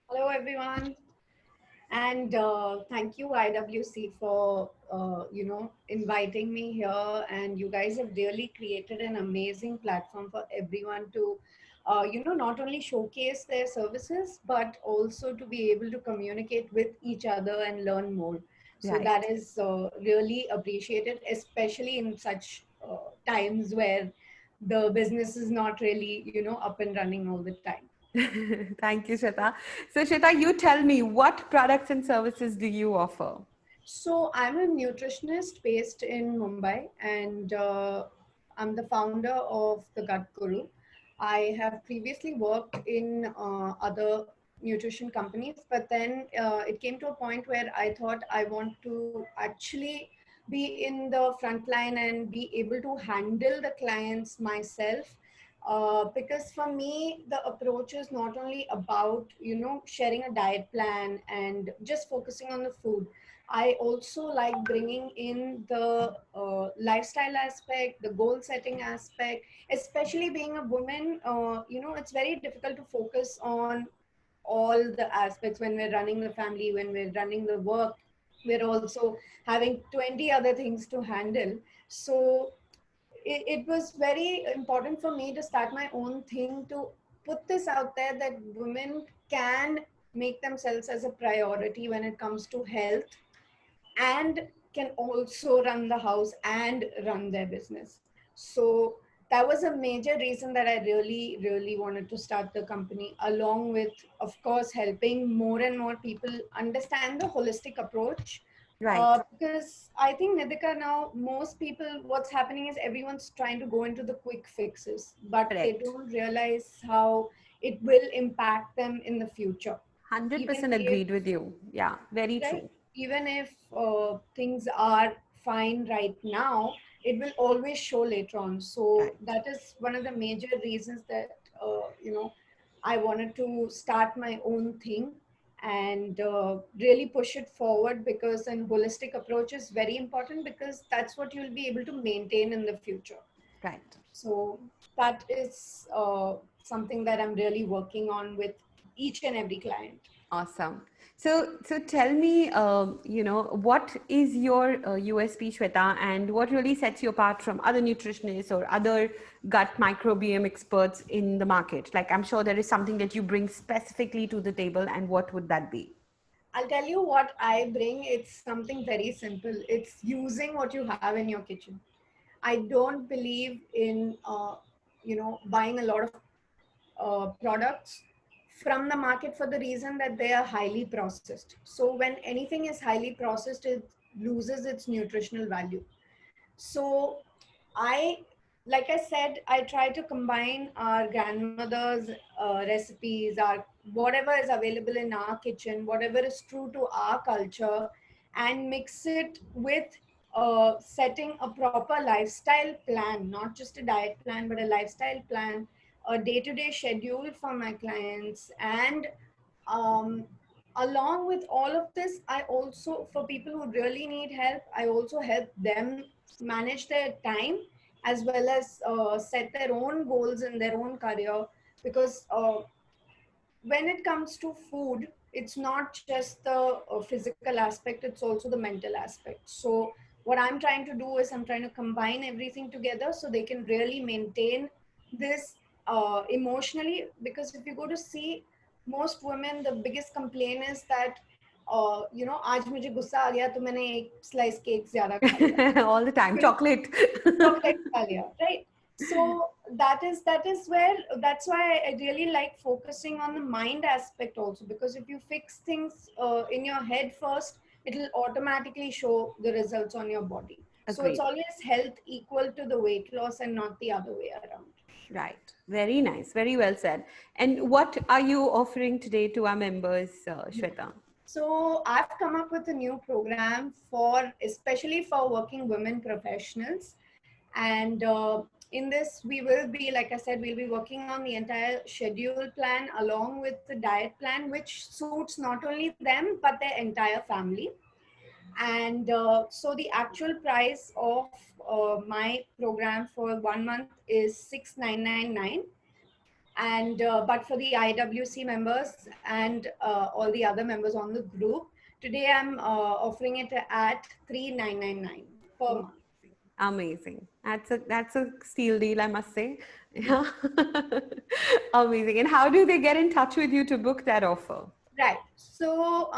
Hello, everyone. And thank you, IWC, for, inviting me here. And you guys have really created an amazing platform for everyone to, not only showcase their services, but also to be able to communicate with each other and learn more. So Right. that is really appreciated, especially in such times where the business is not really, up and running all the time. Thank you, Shweta. So Shweta, you tell me, what products and services do you offer? So I'm a nutritionist based in Mumbai, and I'm the founder of the Gut Guru. I have previously worked in other nutrition companies, but then it came to a point where I thought I want to actually be in the front line and be able to handle the clients myself. Because for me, the approach is not only about, sharing a diet plan and just focusing on the food. I also like bringing in the lifestyle aspect, the goal setting aspect, especially being a woman. It's very difficult to focus on all the aspects when we're running the family, when we're running the work. We're also having 20 other things to handle. So it was very important for me to start my own thing, to put this out there that women can make themselves as a priority when it comes to health, and can also run the house and run their business. So that was a major reason that I really, really wanted to start the company, along with, of course, helping more and more people understand the holistic approach. Right. Because I think, Nidhika, now most people, what's happening is everyone's trying to go into the quick fixes, but they Correct. don't realize how it will impact them in the future. 100% agreed with you. Yeah, very Right? true. Even if things are fine right now, it will always show later on. So Right. that is one of the major reasons that I wanted to start my own thing and really push it forward, because an holistic approach is very important, because that's what you'll be able to maintain in the future. Right. So that is something that I'm really working on with each and every client. Awesome. So tell me, what is your USP, Shweta, and what really sets you apart from other nutritionists or other gut microbiome experts in the market? Like, I'm sure there is something that you bring specifically to the table, and what would that be? I'll tell you what I bring. It's something very simple. It's using what you have in your kitchen. I don't believe in, buying a lot of products from the market, for the reason that they are highly processed. So when anything is highly processed, it loses its nutritional value. So like I said, I try to combine our grandmother's recipes, our whatever is available in our kitchen, whatever is true to our culture, and mix it with setting a proper lifestyle plan, not just a diet plan, but a lifestyle plan, a day-to-day schedule for my clients. And um, along with all of this, I also, for people who really need help, I also help them manage their time as well as set their own goals in their own career. Because when it comes to food, it's not just the physical aspect, it's also the mental aspect. So what I'm trying to do is I'm trying to combine everything together so they can really maintain this emotionally. Because if you go to see, most women, the biggest complaint is that you know, आज मुझे गुस्सा आ गया तो मैंने एक slice cake ज़्यादा खा लिया, All the time, chocolate. chocolate खा लिया, right? So that is where, that's why I really like focusing on the mind aspect also, because if you fix things in your head first, it'll automatically show the results on your body. So Agreed. it's always health equal to the weight loss and not the other way around. Right. Very nice. Very well said. And what are you offering today to our members, Shweta? So I've come up with a new program for, especially for working women professionals. And in this, we will be, like I said, we'll be working on the entire schedule plan along with the diet plan, which suits not only them, but their entire family. And so the actual price of my program for 1 month is 6,999. And but for the IWC members and all the other members on the group, today I'm offering it at 3,999 per month. Amazing. That's a steal deal, I must say. Yeah. Amazing. And how do they get in touch with you to book that offer? Right. So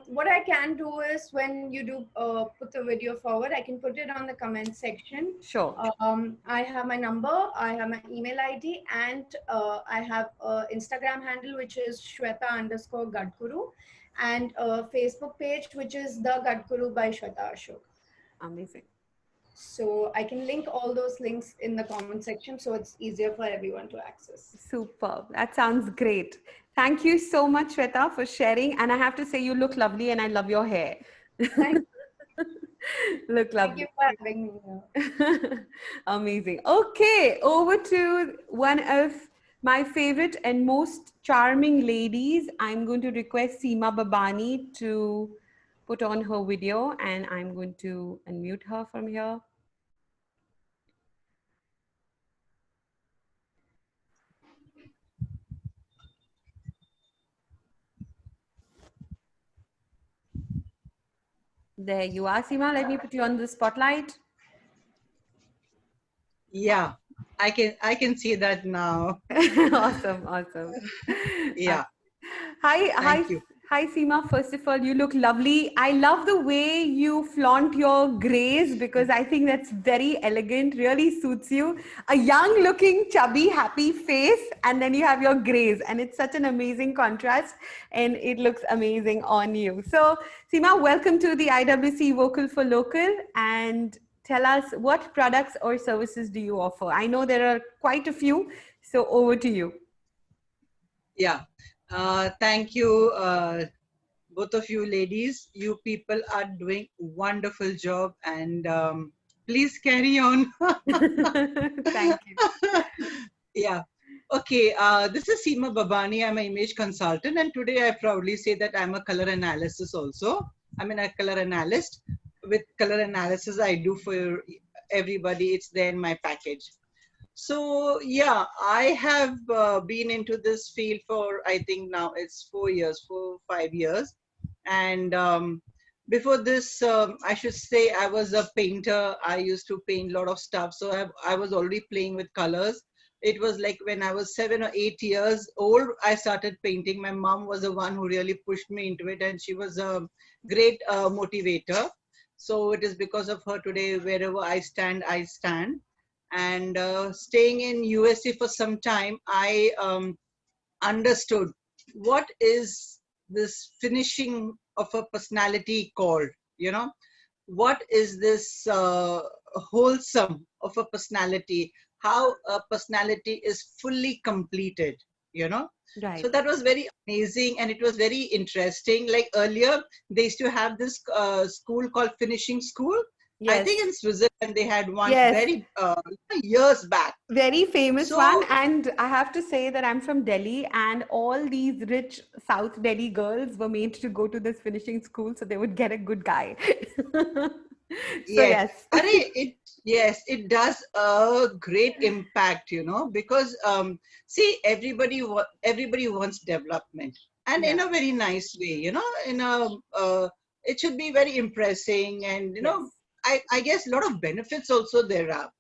what I can do is, when you do put the video forward, I can put it on the comment section. Sure. I have my number, I have my email ID, and I have Instagram handle, which is Shweta_Gadguru, and a Facebook page, which is The Gadguru by Shweta Ashok. Amazing. So I can link all those links in the comment section, so it's easier for everyone to access. Superb. That sounds great. Thank you so much, Shweta, for sharing. And I have to say, you look lovely, and I love your hair. Thank Look Thank lovely. you for having me here. Amazing. Okay, over to one of my favorite and most charming ladies. I'm going to request Seema Babani to put on her video, and I'm going to unmute her from here. There you are, Seema. Let me put you on the spotlight. Yeah, I can see that now. Awesome, awesome. Yeah. Hi, you. hi, Seema. First of all, you look lovely. I love the way you flaunt your grays, because I think that's very elegant, really suits you. A young looking, chubby, happy face, and then you have your grays, and it's such an amazing contrast, and it looks amazing on you. So, Seema, welcome to the IWC Vocal for Local, and tell us, what products or services do you offer? I know there are quite a few, so over to you. Yeah. Thank you, both of you ladies. You people are doing wonderful job, and please carry on. Thank you. Yeah. Okay. This is Seema Babani. I'm an image consultant, and today I proudly say that I'm a color analysis also. I'm a color analyst. With color analysis, I do for everybody. It's there in my package. So yeah, I have been into this field for, I think now it's 4 years, 5 years. And before this, I should say I was a painter. I used to paint a lot of stuff. So I was already playing with colors. It was like when I was 7 or 8 years old, I started painting. My mom was the one who really pushed me into it, and she was a great motivator. So it is because of her today, wherever I stand, I stand. And staying in USA for some time, I understood what is this finishing of a personality called, you know, what is this wholesome of a personality, how a personality is fully completed. you know. Right. So that was very amazing and it was very interesting. Like earlier, they used to have this school called Finishing School. I Yes. think in Switzerland they had one Yes. very years back. Very famous one. So And I have to say that I'm from Delhi, and all these rich South Delhi girls were made to go to this finishing school so they would get a good guy. So, yes, yes. yes, it does a great impact, because see, everybody wants development, and in Yeah. a very nice way, in a it should be very impressing, and Yes. I guess a lot of benefits also there are.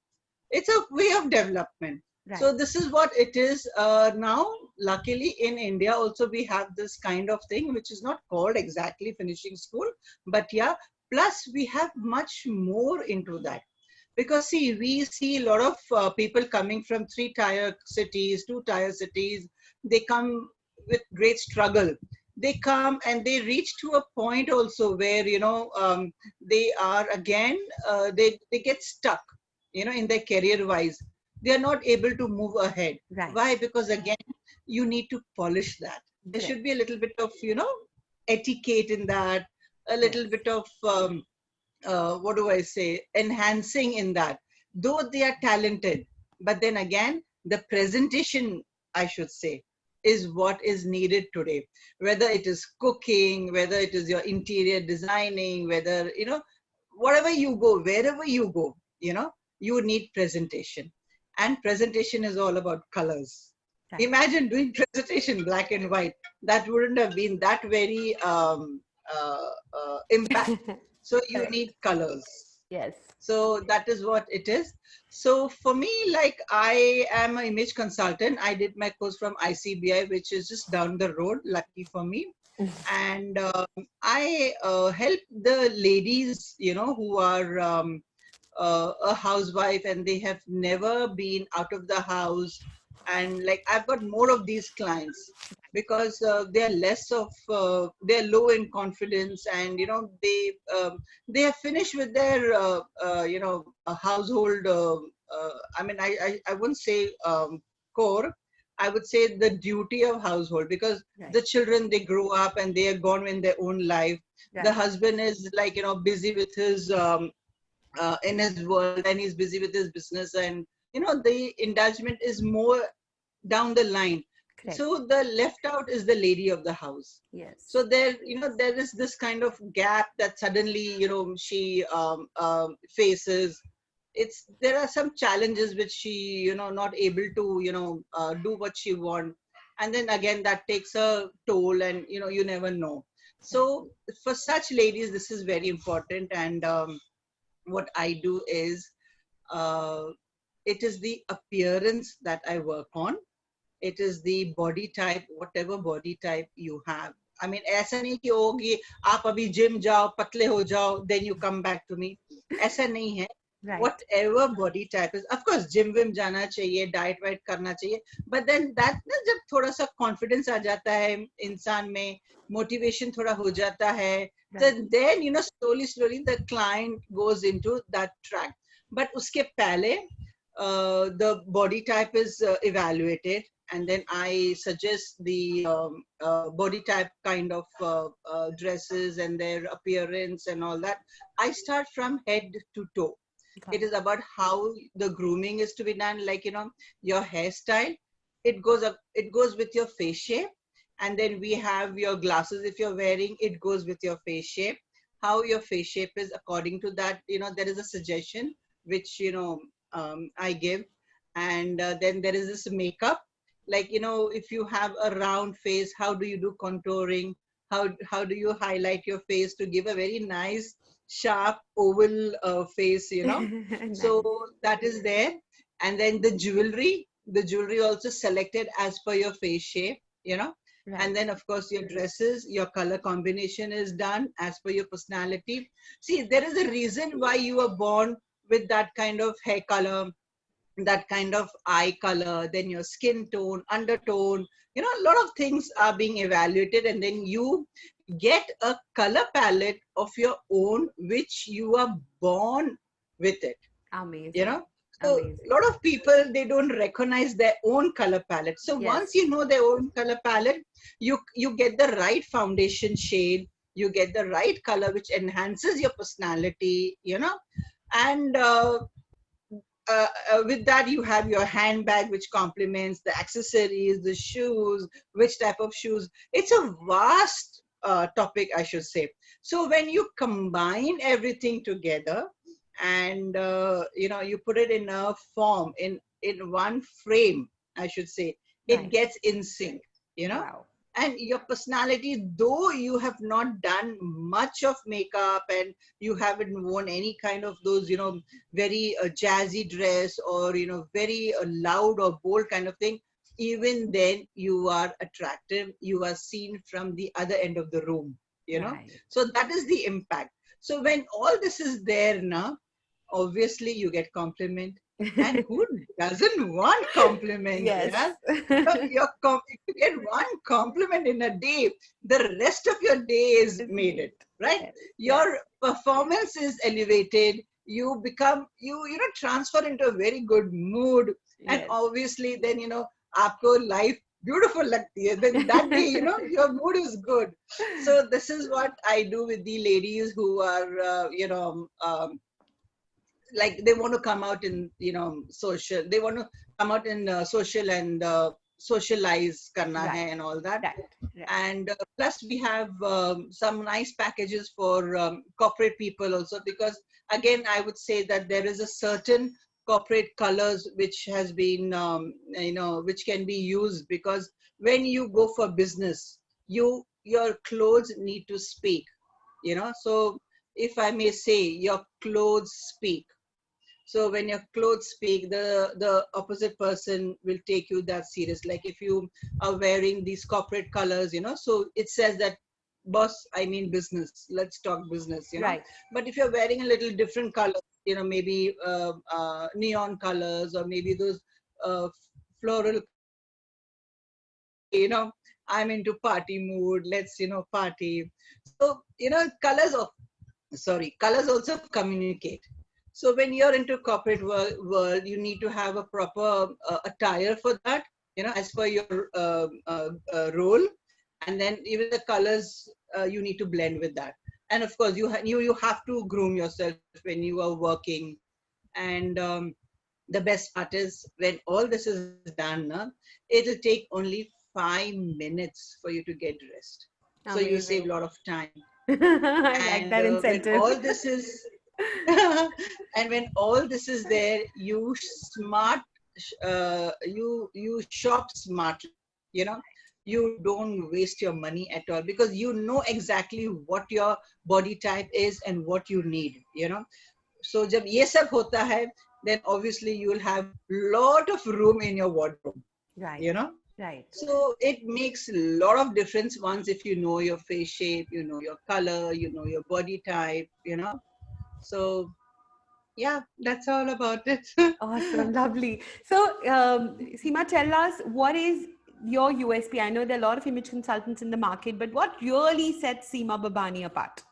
It's a way of development. Right. So this is what it is now. Luckily, in India also we have this kind of thing, which is not called exactly finishing school, but yeah. Plus, we have much more into that because see, we see a lot of people coming from 3-tier cities, 2-tier cities. They come with great struggle. They come and they reach to a point also where they are again they get stuck, in their career wise. They are not able to move ahead. Right. Why? Because again, you need to polish that. There should be a little bit of etiquette in that, a little Yes. bit of what do I say, enhancing in that. Though they are talented, but then again, the presentation, I should say, is what is needed today. Whether it is cooking, whether it is your interior designing, whether, whatever you go, wherever you go, you need presentation. And presentation is all about colors. Right. Imagine doing presentation black and white. That wouldn't have been that very impact. So you Correct. need colors. Yes. So that is what it is. So for me, like I am an image consultant. I did my course from ICBI, which is just down the road, lucky for me. And I help the ladies, who are a housewife and they have never been out of the house. And like I've got more of these clients because they're they're low in confidence, and they have finished with their household. I mean, I wouldn't say core. I would say the duty of household, because Right. the children, they grow up and they are gone in their own life. Right. The husband is like busy with his in his world, and he's busy with his business, and the indulgement is more down the line. Correct. So the left out is the lady of the house. Yes. So there there is this kind of gap that suddenly she faces. There are some challenges which she not able to do what she want, and then again that takes a toll, and you never know. So for such ladies, this is very important. And what I do is it is the appearance that I work on. It is the body type, whatever body type you have. I mean, ऐसा नहीं कि होगी आप अभी gym जाओ पतले हो जाओ then you come back to me. ऐसा नहीं है. Right. Whatever body type is, of course gym Vim जाना चाहिए, डाइट वाइट करना चाहिए, but then that ना जब थोड़ा सा confidence आ जाता है इंसान में, motivation थोड़ा हो जाता है, then slowly the client goes into that track. But उसके पहले the body type is evaluated, and then I suggest the body type kind of dresses and their appearance and all that. I start from head to toe. It is about how the grooming is to be done, like your hairstyle. It goes with your face shape, and then we have your glasses. If you're wearing, it goes with your face shape. How your face shape is, according to that, there is a suggestion which I give. And then there is this makeup, like if you have a round face, how do you do contouring? How do you highlight your face to give a very nice sharp oval face? Nice. So that is there. And then the jewelry also selected as per your face shape. Right. And then of course your dresses, your color combination is done as per your personality. See, there is a reason why you were born with that kind of hair color, that kind of eye color, then your skin tone, undertone, a lot of things are being evaluated, and then you get a color palette of your own, which you are born with it. Amazing. So Amazing. a lot of people, they don't recognize their own color palette. So Yes. once you know their own color palette, you get the right foundation shade, you get the right color which enhances your personality, you know. And with that, you have your handbag which complements the accessories, the shoes, which type of shoes. It's a vast topic, I should say. So when you combine everything together, and you know, you put it in a form, in one frame, I should say, it Right. gets in sync, you know. Wow. And your personality, though you have not done much of makeup and you haven't worn any kind of those, you know, very jazzy dress, or you know, very loud or bold kind of thing, even then you are attractive, you are seen from the other end of the room, you know. Right. So that is the impact. So when all this is there now, obviously you get compliment. And who doesn't want compliment? Yes. Yeah? If you get one compliment in a day, the rest of your day is made it, right? Yes. Your performance is elevated. You become, you know, transfer into a very good mood. And Yes. obviously then, you know, aapko life beautiful lagti hai. Then that day, you know, your mood is good. So this is what I do with the ladies who are, you know, like they want to come out in, you know, social, they want to come out in social and socialize karna hai Right. and all that. Right. Right. And plus we have some nice packages for corporate people also, because again I would say that there is a certain corporate colors which has been you know, which can be used, because when you go for business, your clothes need to speak, you know. So if I may say, your clothes speak. So when your clothes speak, the opposite person will take you that serious. Like if you are wearing these corporate colors, you know, so it says that, boss, I mean business, let's talk business, you know. Right. But if you're wearing a little different color, you know, maybe neon colors, or maybe those floral, you know, I'm into party mood, let's, you know, party. So, you know, colors also communicate. So when you're into corporate world, you need to have a proper attire for that, you know, as per your role. And then even the colors, you need to blend with that. And of course, you have to groom yourself when you are working. And the best part is, when all this is done, it'll take only 5 minutes for you to get dressed. So you save a Amazing. lot of time. I like And that when incentive. all this is and when all this is there, you smart you shop smartly, you know. You don't waste your money at all, because you know exactly what your body type is and what you need, you know. So jab ye sab hota hai, then obviously you will have lot of room in your wardrobe, Right. you know. Right. So it makes a lot of difference once, if you know your face shape, you know your color, you know your body type, you know. So yeah, that's all about it. Awesome. Lovely. So, Seema, tell us, what is your USP? I know there are a lot of image consultants in the market, but what really sets Seema Babani apart?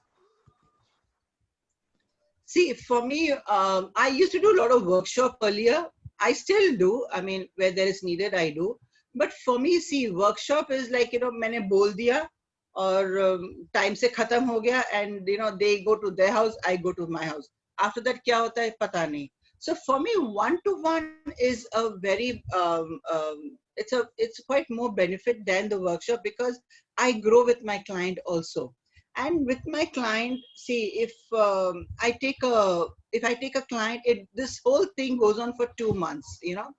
See, for me, I used to do a lot of workshop earlier. I still do. I mean, where there is needed, I do. But for me, see, workshop is like, you know, मैंने बोल दिया और time से खत्म हो गया, and you know, they go to their house, I go to my house. After that, क्या होता है पता नहीं. So for me, one-to-one is a very it's quite more benefit than the workshop, because I grow with my client also. And with my client, see, if I take a client, this whole thing goes on for 2 months, you know.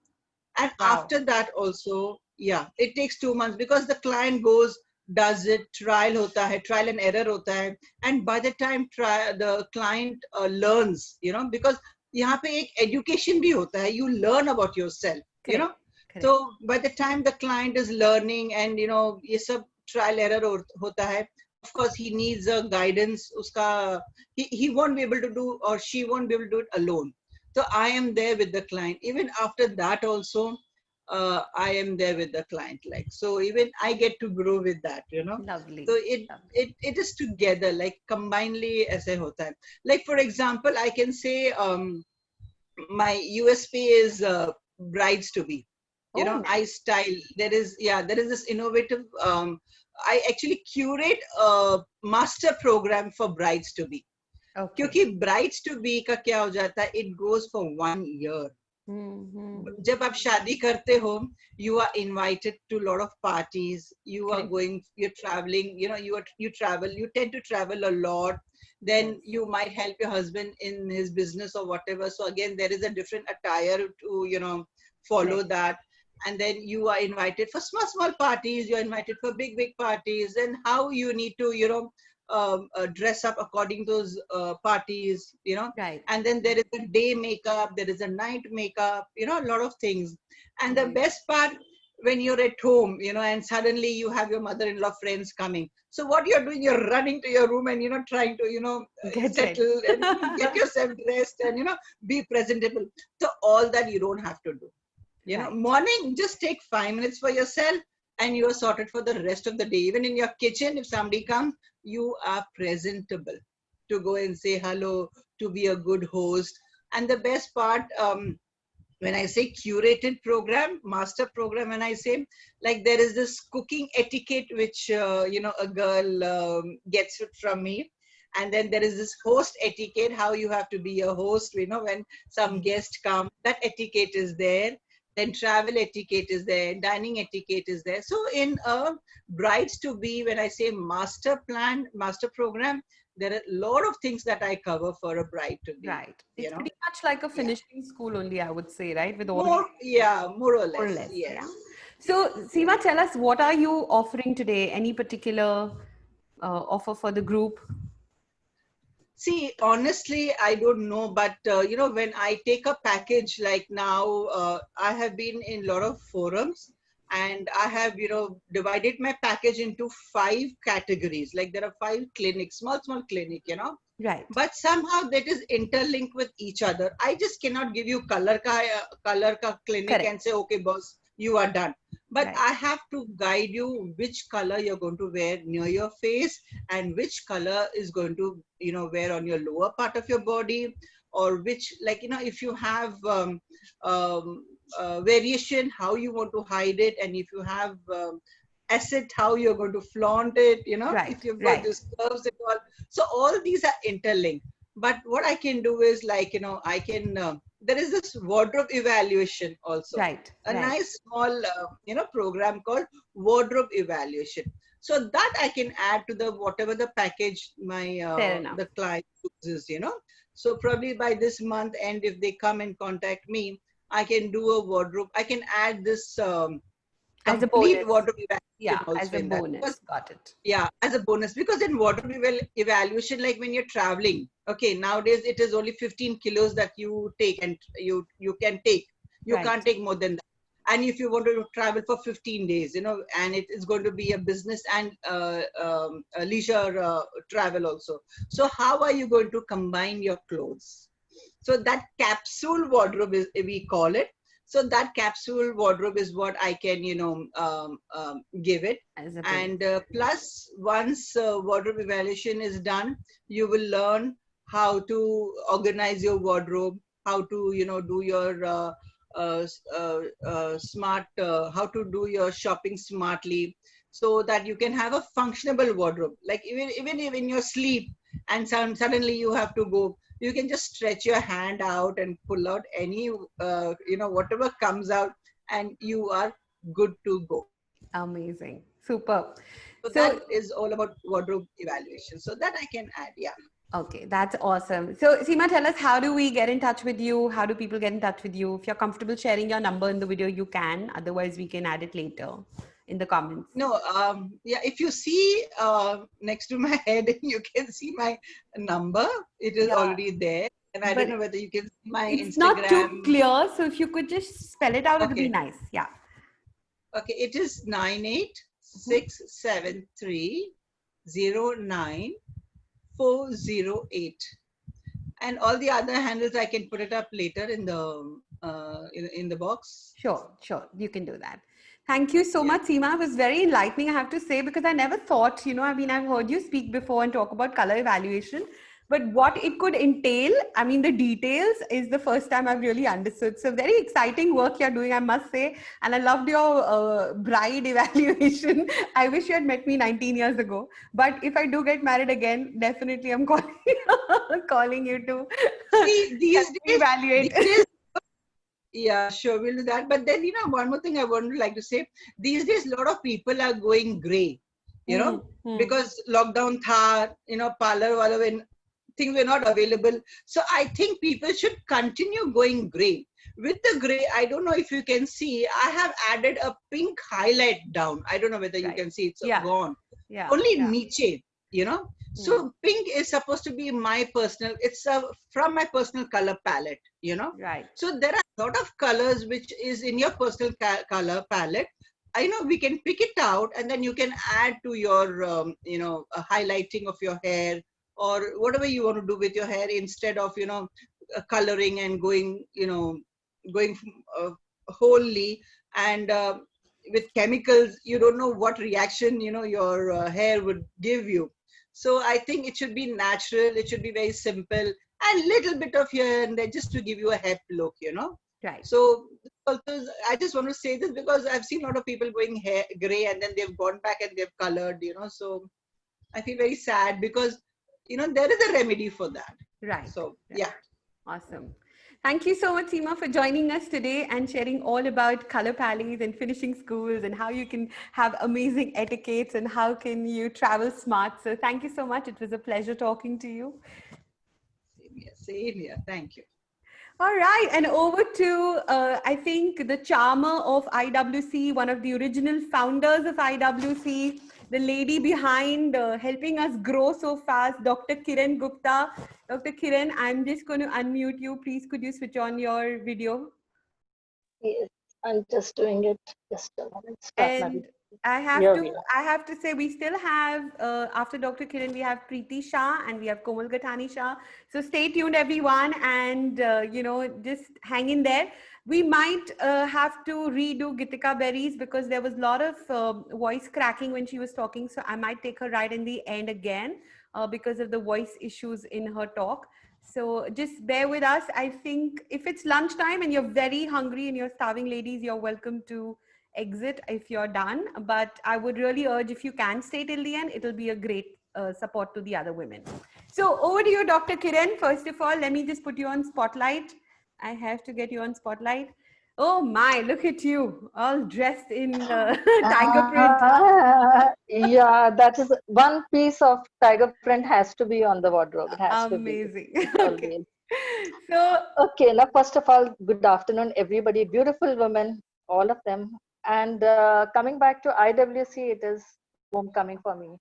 And Wow. after that also, yeah, it takes 2 months, because the client goes, does it, trial and error hota hai. And by the time the client learns, you know, because यहाँ पे एक education भी होता है, you learn about yourself, you know. Correct. So by the time the client is learning, and you know, ये सब trial error होता है, of course he needs a guidance. Uska, he won't be able to do, or she won't be able to do it alone. So I am there with the client. Even after that also, I am there with the client. Like, so even I get to grow with that, you know. Lovely. So it is together, like combinedly aise hota hai. Like for example, I can say my USP is brides to be. You know, nice. I style. There is this innovative. I actually curate a master program for brides to be. Okay. क्योंकि brides to be का क्या हो जाता है? It goes for 1 year. जब आप शादी करते हो, you are invited to a lot of parties. You are going, you're traveling. You know, you travel. You tend to travel a lot. Then you might help your husband in his business or whatever. So again, there is a different attire to follow that. And then you are invited for small parties. You're invited for big parties. And how you need to dress up according to those parties, Right. and then there is a day makeup, there is a night makeup, a lot of things. And the best part, when you're at home, and suddenly you have your mother-in-law friends coming. So what you're doing, you're running to your room and, trying to, Get settle and get yourself dressed and, be presentable. So all that you don't have to do. Morning, just take 5 minutes for yourself and you are sorted for the rest of the day. Even in your kitchen, if somebody comes, you are presentable to go and say hello, to be a good host. And the best part, when I say curated program, master program, when I say, like, there is this cooking etiquette, which, a girl gets it from me. And then there is this host etiquette, how you have to be a host, when some guest come, that etiquette is there. Then travel etiquette is there, dining etiquette is there. So in a brides to be, when I say master plan, master program, there are a lot of things that I cover for a bride to be. Right. It's pretty much like a finishing school only, I would say, right? With all more or less. Yes. Yeah. So Seema, tell us, what are you offering today? Any particular offer for the group? See, honestly, I don't know, but when I take a package, like now, I have been in a lot of forums and I have, divided my package into 5 categories. Like there are 5 clinics, small clinic, Right. But somehow that is interlinked with each other. I just cannot give you color ka clinic. Correct. And say, okay, boss, you are done. But I have to guide you which color you're going to wear near your face and which color is going to, wear on your lower part of your body, or which, like, if you have variation, how you want to hide it, and if you have asset, how you're going to flaunt it, if you've got these curves and all. So all these are interlinked. But what I can do is, like, I can, there is this wardrobe evaluation also. Right. Nice small, program called wardrobe evaluation. So that I can add to the, whatever the package my, the client uses, So probably by this month end, if they come and contact me, I can do a wardrobe. I can add this, as a bonus. Wardrobe evaluation. Yeah, as a bonus. Because, got it. Yeah, as a bonus, because in wardrobe evaluation, like when you're traveling, okay, nowadays it is only 15 kilos that you take, and you can take. You can't take more than that. And if you want to travel for 15 days, and it is going to be a business and a leisure travel also. So how are you going to combine your clothes? So that capsule wardrobe is, we call it. So that capsule wardrobe is what I can, give it. And plus, once wardrobe evaluation is done, you will learn how to organize your wardrobe, how to, do your smart, how to do your shopping smartly, so that you can have a functional wardrobe. Like even in your sleep, and suddenly you have to go, you can just stretch your hand out and pull out any, whatever comes out, and you are good to go. Amazing. Super. So that is all about wardrobe evaluation. So that I can add, yeah. Okay, that's awesome. So Seema, tell us, how do we get in touch with you? How do people get in touch with you? If you're comfortable sharing your number in the video, you can. Otherwise, we can add it later in the comments. No, yeah, if you see next to my head, you can see my number. It is already there. And I don't know whether you can see my Instagram. It's not too clear. So if you could just spell it out, it would be nice. Yeah. Okay, it is 9867309408. And all the other handles, I can put it up later in the box. Sure. You can do that. Thank you so much, Seema. It was very enlightening, I have to say, because I never thought, I've heard you speak before and talk about color evaluation, but what it could entail, I mean, the details is the first time I've really understood. So very exciting work you're doing, I must say. And I loved your bride evaluation. I wish you had met me 19 years ago. But if I do get married again, definitely I'm calling, calling you to See, these help me days, evaluate. these days, yeah, sure, we'll do that. But then, one more thing I would like to say, these days, a lot of people are going gray, because lockdown tha, parlor wala when things were not available. So I think people should continue going gray. With the gray, I don't know if you can see, I have added a pink highlight down. I don't know whether you Right. can see it's Yeah. gone. Yeah. Only Yeah. niche, So pink is supposed to be my personal, it's from my personal color palette, Right. So there are a lot of colors which is in your personal color palette. I know we can pick it out and then you can add to your, highlighting of your hair or whatever you want to do with your hair instead of, coloring and going, going wholly and with chemicals, you don't know what reaction, your hair would give you. So I think it should be natural. It should be very simple and little bit of here and there just to give you a hip look, Right. So also, I just want to say this because I've seen a lot of people going hair gray and then they've gone back and they've colored, So I feel very sad because, there is a remedy for that. Right. So, Right. yeah. Awesome. Thank you so much, Seema, for joining us today and sharing all about color palettes and finishing schools and how you can have amazing etiquettes and how can you travel smart. So thank you so much. It was a pleasure talking to you. Same here. Same here. Thank you. All right, and over to, I think, the charmer of IWC, one of the original founders of IWC, the lady behind helping us grow so fast, Dr. Kiran Gupta. Dr. Kiran, I'm just going to unmute you. Please, could you switch on your video? Yes, I'm just doing it. Just a moment. Start my And video. I Here we have to say, we still have, after Dr. Kiran, we have Preeti Shah and we have Komal Gathani Shah. So stay tuned, everyone, and, just hang in there. We might have to redo Gitika Berries because there was a lot of voice cracking when she was talking. So I might take her right in the end again because of the voice issues in her talk. So just bear with us. I think if it's lunchtime and you're very hungry and you're starving, ladies, you're welcome to exit if you're done, but I would really urge, if you can stay till the end, it'll be a great support to the other women. So over to you, Dr. Kiran. First of all, let me just put you on spotlight. I have to get you on spotlight. Oh my, look at you, all dressed in tiger print. Yeah, that is one piece of tiger print has to be on the wardrobe. It has to be Amazing. Okay. always. So, Okay, now first of all, good afternoon, everybody. Beautiful women, all of them. And coming back to IWC, it is homecoming for me.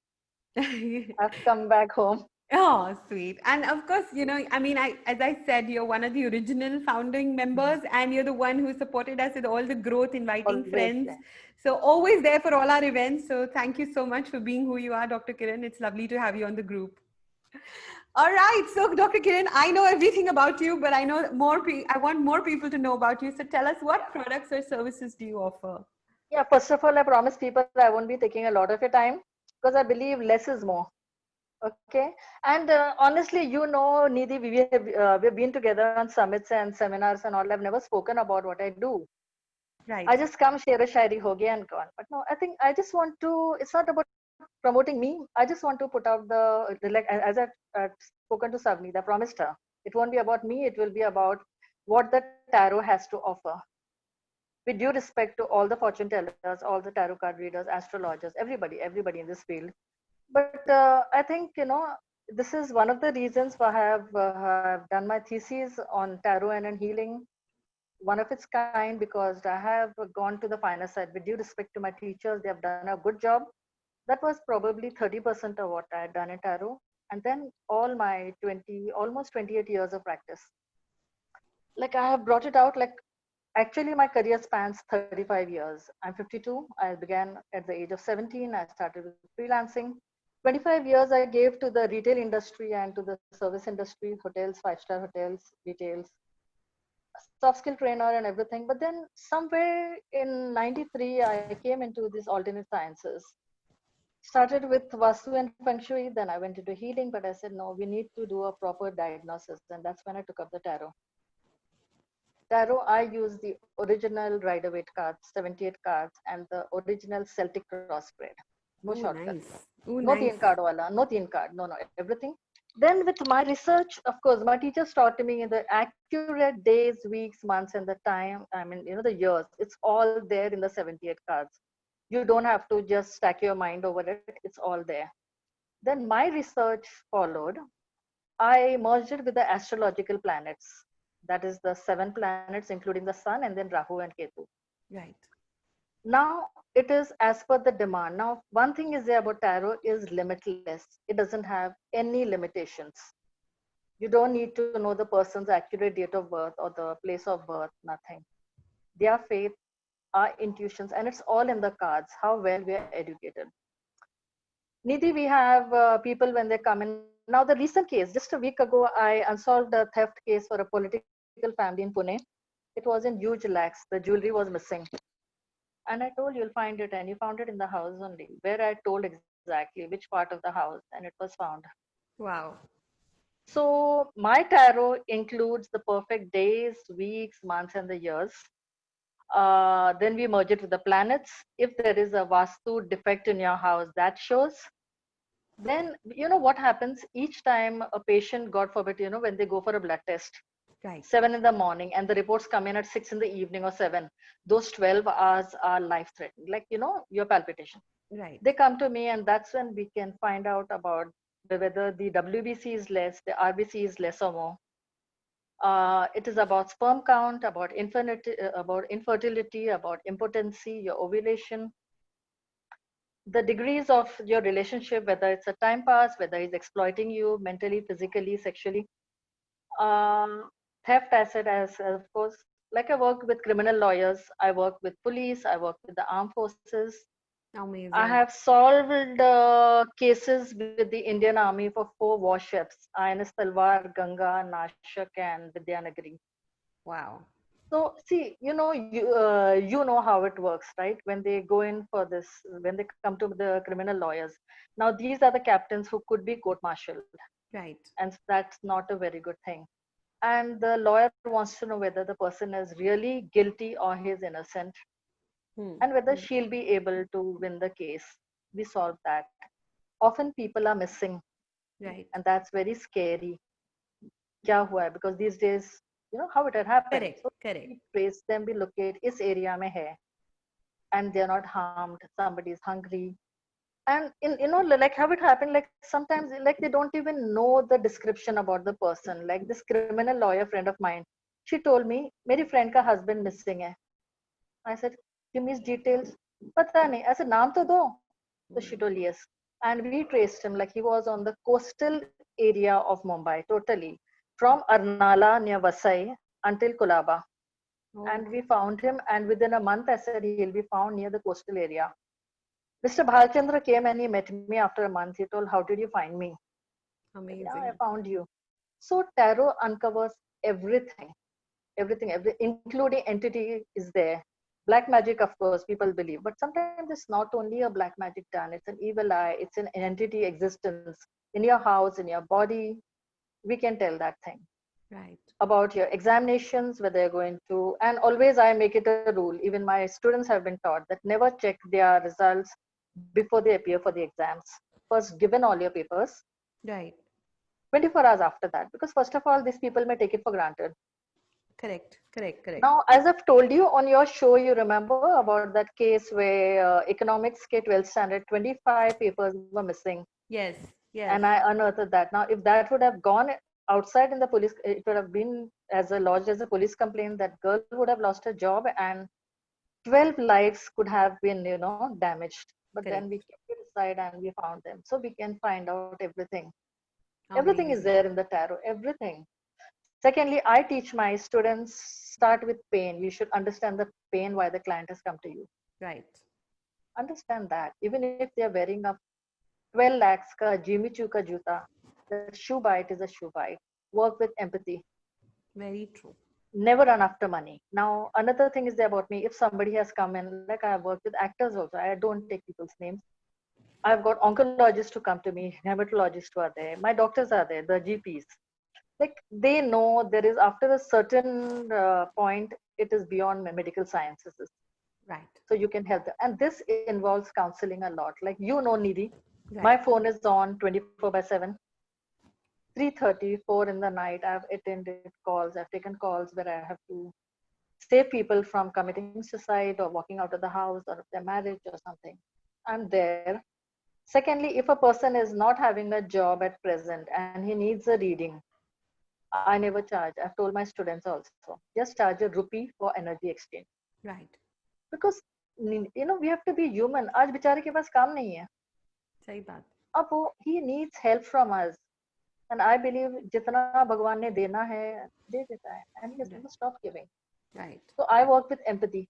I've come back home. oh, sweet. And of course, I mean, as I said, you're one of the original founding members and you're the one who supported us with all the growth, inviting Always friends. there. So always there for all our events. So thank you so much for being who you are, Dr. Kiran. It's lovely to have you on the group. All right. So Dr. Kiran, I know everything about you, but I know I want more people to know about you. So tell us, what products or services do you offer? Yeah, first of all, I promise people I won't be taking a lot of your time because I believe less is more. Okay, and honestly, Nidhi, we've been together on summits and seminars and all. I've never spoken about what I do. Right. I just come share a shairi ho gaya and gone. But no, I think I just want to. It's not about promoting me. I just want to put out like as I've spoken to Savneet, I promised her it won't be about me. It will be about what the tarot has to offer. With due respect to all the fortune tellers, all the tarot card readers, astrologers, everybody in this field. But I think, this is one of the reasons why I have done my thesis on tarot and healing, one of its kind, because I have gone to the finer side. With due respect to my teachers, they have done a good job. That was probably 30% of what I had done in tarot. And then all my almost 28 years of practice. Like I have brought it out, like actually my career spans 35 years. I'm 52. I began at the age of 17. I started with freelancing. 25 years I gave to the retail industry and to the service industry, hotels, five-star hotels, retails, soft skill trainer and everything. But then somewhere in 93, I came into these alternate sciences. Started with Vastu and Feng Shui, then I went into healing, but I said, no, we need to do a proper diagnosis. And that's when I took up the tarot. Tarot, I use the original Rider-Waite cards, 78 cards, and the original Celtic crossbreed. No Oh, shortcut. nice. Oh, No nice. teen card wala, no teen card, no, everything. Then with my research, of course, my teachers taught me in the accurate days, weeks, months, and the time, I mean, the years. It's all there in the 78 cards. You don't have to just stack your mind over it. It's all there. Then my research followed. I merged it with the astrological planets. That is the 7 planets, including the sun, and then Rahu and Ketu. Right. Now it is as per the demand. Now, one thing is there about tarot is limitless. It doesn't have any limitations. You don't need to know the person's accurate date of birth or the place of birth, nothing. Their faith, our intuitions, and it's all in the cards, how well we are educated. Nidhi, we have people when they come in. Now, the recent case, just a week ago, I unsolved a theft case for a political family in Pune. It was in huge lakhs. The jewelry was missing. And I told you'll find it, and you found it in the house only, where I told exactly which part of the house, and it was found. Wow. So my tarot includes the perfect days, weeks, months, and the years. Then we merge it with the planets. If there is a Vastu defect in your house, that shows. Then, what happens each time a patient, God forbid, when they go for a blood test, Right. 7 in the morning, and the reports come in at 6 in the evening or 7, those 12 hours are life threatening, like, your palpitation. Right. They come to me, and that's when we can find out about whether the WBC is less, the RBC is less or more. It is about sperm count, about infertility, about impotency, your ovulation, the degrees of your relationship, whether it's a time pass, whether he's exploiting you mentally, physically, sexually. Theft asset, as of course, like I work with criminal lawyers, I work with police, I work with the armed forces. Amazing. I have solved cases with the Indian Army for 4 warships: INS Talwar, Ganga, Nashak, and Vidyanagari. Wow. So see, you know how it works, right? When they go in for this, when they come to the criminal lawyers. Now these are the captains who could be court-martialed, Right. and that's not a very good thing. And the lawyer wants to know whether the person is really guilty or he's innocent, and whether she'll be able to win the case. We solve that. Often people are missing, Right. and that's very scary. Kya hua hai? Because these days, how it had happened. Correct. So Correct. we trace them, we locate, is area mein hai, and they're not harmed. Somebody is hungry, and like how it happened. Like sometimes, like they don't even know the description about the person. Like this criminal lawyer friend of mine, she told me, "Meri friend ka husband missing hai." I said, "Give me his details." Pata nahi. I said, "Naam to do." So she told yes, and we traced him. Like he was on the coastal area of Mumbai, totally from Arnala near Vasai until Kulaba. Oh, And we found him, and within a month I said he'll be found near the coastal area. Mr. Bhalchandra came and he met me after a month. He told, "How did you find me?" I said, "Yeah, I amazing. found you." So tarot uncovers everything, including entity is there. Black magic, of course, people believe, but sometimes it's not only a black magic done, it's an evil eye, it's an entity existence in your house, in your body. We can tell that thing. Right. About your examinations, whether you're going to, and always I make it a rule, even my students have been taught that never check their results before they appear for the exams. First, given all your papers, Right. 24 hours after that, because first of all, these people may take it for granted. Correct. Correct. Correct. Now, as I've told you on your show, you remember about that case where economics K 12th standard, 25 papers were missing. Yes. Yes. And I unearthed that. Now, if that would have gone outside in the police, it would have been as a lodged as a police complaint. That girl would have lost her job, and 12 lives could have been, damaged. But then Correct. we kept it aside and we found them. So we can find out everything. Everything is Amazing. there in the tarot. Everything. Secondly, I teach my students, start with pain. You should understand the pain why the client has come to you. Right. Understand that. Even if they are wearing a 12 lakhs ka Jimmy Choo ka juta, the shoe bite is a shoe bite. Work with empathy. Very true. Never run after money. Now, another thing is there about me. If somebody has come in, like I have worked with actors also, I don't take people's names. I've got oncologists to come to me, hematologists who are there, my doctors are there, the GPs. Like they know there is after a certain point, it is beyond medical sciences. Right. So you can help them. And this involves counseling a lot. Like, Nidhi, Right. my phone is on 24/7. 3:30, 4 in the night, I've attended calls. I've taken calls where I have to save people from committing suicide or walking out of the house or their marriage or something. I'm there. Secondly, if a person is not having a job at present and he needs a reading, I never charge. I've told my students also, just charge a rupee for energy exchange. Right. Because we have to be human. आज बेचारे के पास काम नहीं है. सही बात. अब वो he needs help from us. And I believe जितना भगवान ने देना है, दे देता है. And he has never stopped giving. Right. So I work with empathy.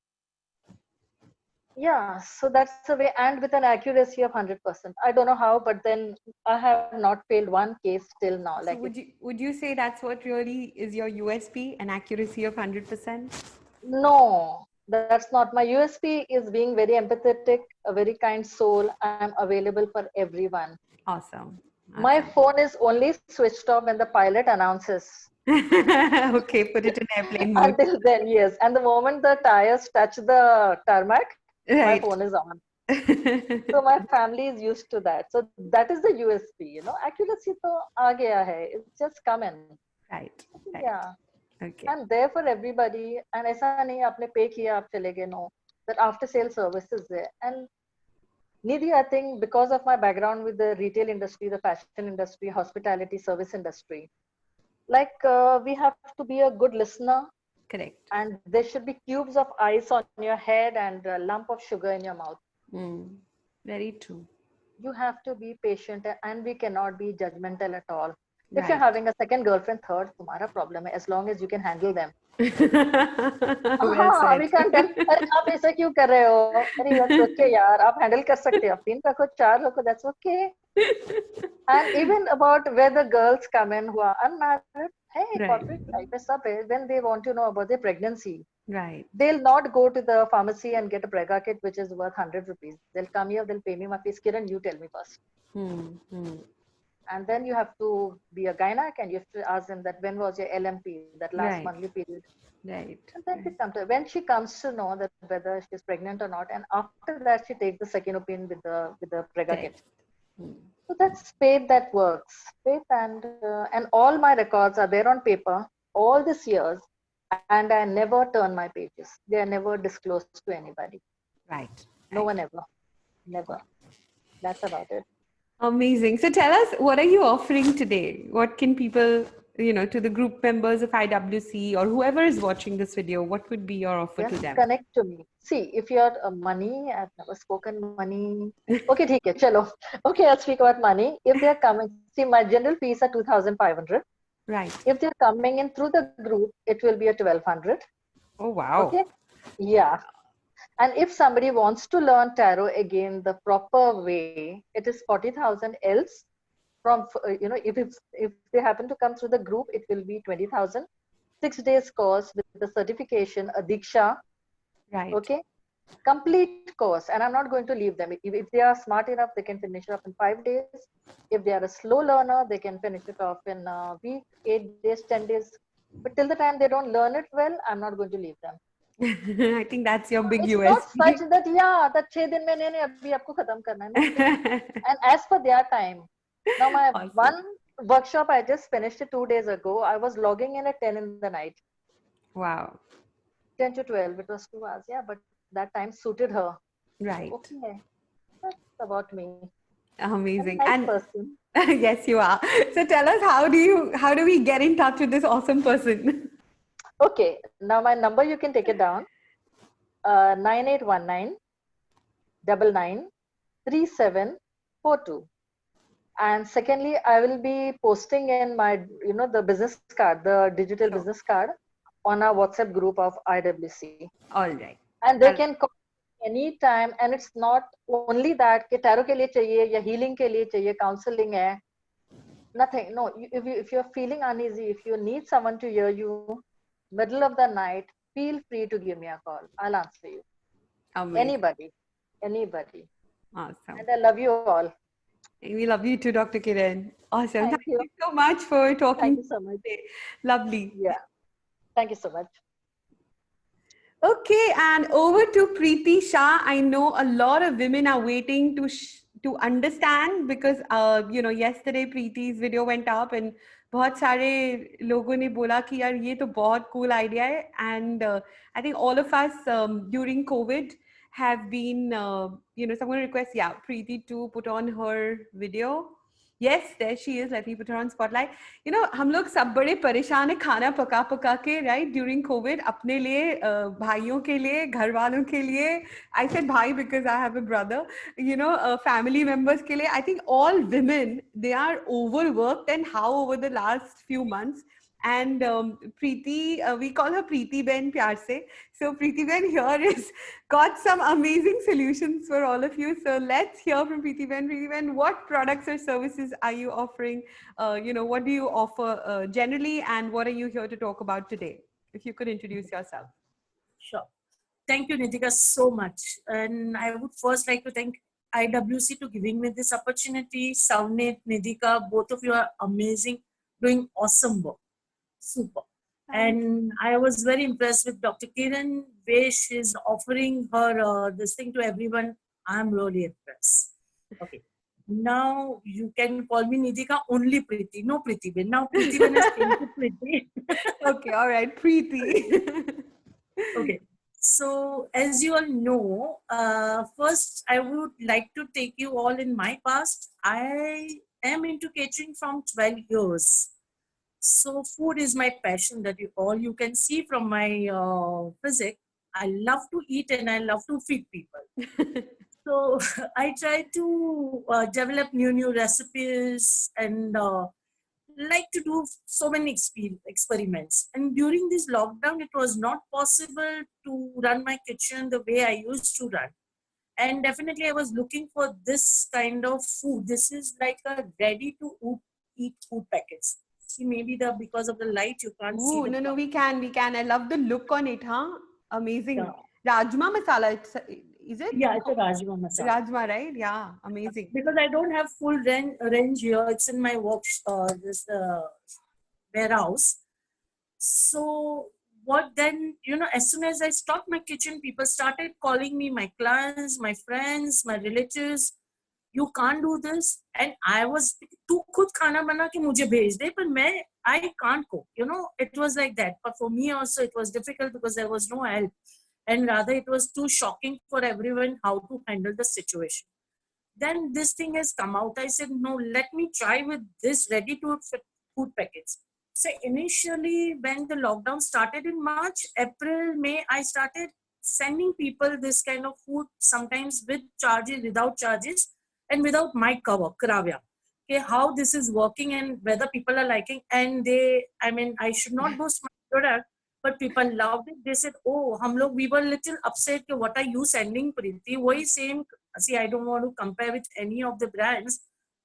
Yeah, so that's the way, and with an accuracy of 100%. I don't know how, but then I have not failed one case till now. So Like, would you say that's what really is your USP, an accuracy of 100%? no, that's not. My USP is being very empathetic, a very kind soul. I'm available for everyone. Awesome. My phone is only switched off when the pilot announces. Okay, put it in airplane mode. Until then, yes. And the moment the tires touch the tarmac, my Right. phone is on. So my family is used to that. So that is the USP, Accuracy to aa gaya hai. It's just come in. Right. Right. Yeah. Okay. I'm there for everybody. And aisa nahi aapne pay kiya, aap chale gaye, no. That after sale service is there. And Nidhi, I think because of my background with the retail industry, the fashion industry, hospitality, service industry, like we have to be a good listener. Correct. And there should be cubes of ice on your head and a lump of sugar in your mouth. Very true. You have to be patient and we cannot be judgmental at all. If Right. you're having a second girlfriend, third, तुम्हारा problem है, as long as you can handle them. Well हाँ, we said. can't tell, अरे आप ऐसा क्यों कर रहे हो? अरे that's okay यार, आप handle कर सकते हो, 3 रखो, 4 रखो, that's okay. And even about where the girls come in who are unmarried, hey, Right. corporate life is up, when they want to know about their pregnancy, Right. they'll not go to the pharmacy and get a Prega kit which is worth 100 rupees. They'll come here, they'll pay me my fees. Kiran, you tell me first. And then you have to be a gynac and you have to ask them that when was your LMP, that last Right. monthly period. Right. And then we come to when she comes to know that whether she's pregnant or not, and after that she takes the second opinion with the Prega kit. So that's faith that works. Faith and all my records are there on paper all these years, and I never turn my pages. They are never disclosed to anybody. Right. No one ever. Never. That's about it. Amazing. So tell us, what are you offering today? What can people, to the group members of IWC or whoever is watching this video, what would be your offer to Just them? connect to me. See, if you're money, I've never spoken money. Okay, theek hai, chalo. Okay, I'll speak about money. If they're coming, see, my general fees are 2,500. Right. If they're coming in through the group, it will be a 1,200. Oh, wow. Okay. Yeah. And if somebody wants to learn tarot again the proper way, it is 40,000 else. From if they happen to come through the group, it will be 20,000. 6 days course with the certification, a diksha. Right. Okay. Complete course, and I'm not going to leave them. If they are smart enough, they can finish it up in 5 days. If they are a slow learner, they can finish it off in a week, 8 days, 10 days. But till the time they don't learn it well, I'm not going to leave them. I think that's your big It's USP. not such that that 6 दिन में नहीं अभी आपको खत्म करना है. No. And as per their time. Now my Awesome. one workshop I just finished it 2 days ago. I was logging in at 10 in the night. Wow. 10 to 12. It was 2 hours. Yeah, but that time suited her. Right. Okay. That's about me. Amazing. I'm a nice person. Yes, you are. So tell us, how do we get in touch with this awesome person? Okay. Now my number, you can take it down. 9819 99 3742. And secondly, I will be posting in my, the business card, the digital Sure. business card on our WhatsApp group of IWC. All right. And they can call anytime. And it's not only that कि tarot के लिए चाहिए या healing के लिए चाहिए, counseling है. Nothing. No, if you're feeling uneasy, if you need someone to hear you, middle of the night, feel free to give me a call. I'll answer you. Amazing. Anybody. Awesome. And I love you all. We love you too, Dr. Kiran. Awesome. Thank Thank you. you so much for talking Thank you so much. today. Lovely. Yeah. Thank you so much. Okay, and over to Preeti Shah. I know a lot of women are waiting to understand because yesterday Preeti's video went up and बहुत सारे लोगों ने बोला कि यार ये तो बहुत cool idea है, and I think all of us during COVID have been so I'm going to request Preeti to put on her video. Yes, there she is. Let me put her on spotlight. हम लोग सब बड़े परेशान है खाना पका पका के, right, during COVID, अपने लिए, भाइयों के लिए, घर वालों के लिए. I said bhai because I have a brother. Family members के लिए. I think all women, they are overworked, and how over the last few months. And Preeti, we call her Preeti Ben प्यार से. So Preeti Ben here is got some amazing solutions for all of you. So let's hear from Preeti Ben. Preeti Ben, what products or services are you offering? What do you offer generally, and what are you here to talk about today? If you could introduce yourself. Sure. Thank you, Nitika, so much. And I would first like to thank IWC to giving me this opportunity. Savneet, Nidika, both of you are amazing, doing awesome work. Super. And I was very impressed with Dr. Kiran, where she's offering her this thing to everyone. I'm really impressed. Okay. Now you can call me Nidika, only Preeti. No Preeti Ben. Now Preeti Ben has changed to Preeti. Okay, all right, Preeti. Okay. So as you all know, first I would like to take you all in my past. I am into catering from 12 years. So food is my passion that you can see from my physique. I love to eat and I love to feed people. So I try to develop new recipes and like to do so many experiments. And during this lockdown, it was not possible to run my kitchen the way I used to run. And definitely I was looking for this kind of food. This is like a ready to eat food packets. See, maybe because of the light, you can't see. Ooh, no, we can. I love the look on it, huh? Amazing. Yeah. Rajma masala, is it? Yeah, it's a Rajma masala. Rajma, right? Yeah, amazing. Because I don't have full range here. It's in my warehouse. So what then, as soon as I stopped my kitchen, people started calling me, my clients, my friends, my relatives. You can't do this. And I was, tu khud khana bana ke mujhe bhej de, but I can't cook. It was like that. But for me also, it was difficult because there was no help. And rather, it was too shocking for everyone how to handle the situation. Then this thing has come out. I said, no, let me try with this ready-to-eat food packets. So initially, when the lockdown started in March, April, May, I started sending people this kind of food, sometimes with charges, without charges, and without my cover, Kravya. Okay, how this is working and whether people are liking. And I should not boast my product, but people loved it. They said, oh, we were a little upset. What are you sending, Preeti? Why same? See, I don't want to compare with any of the brands.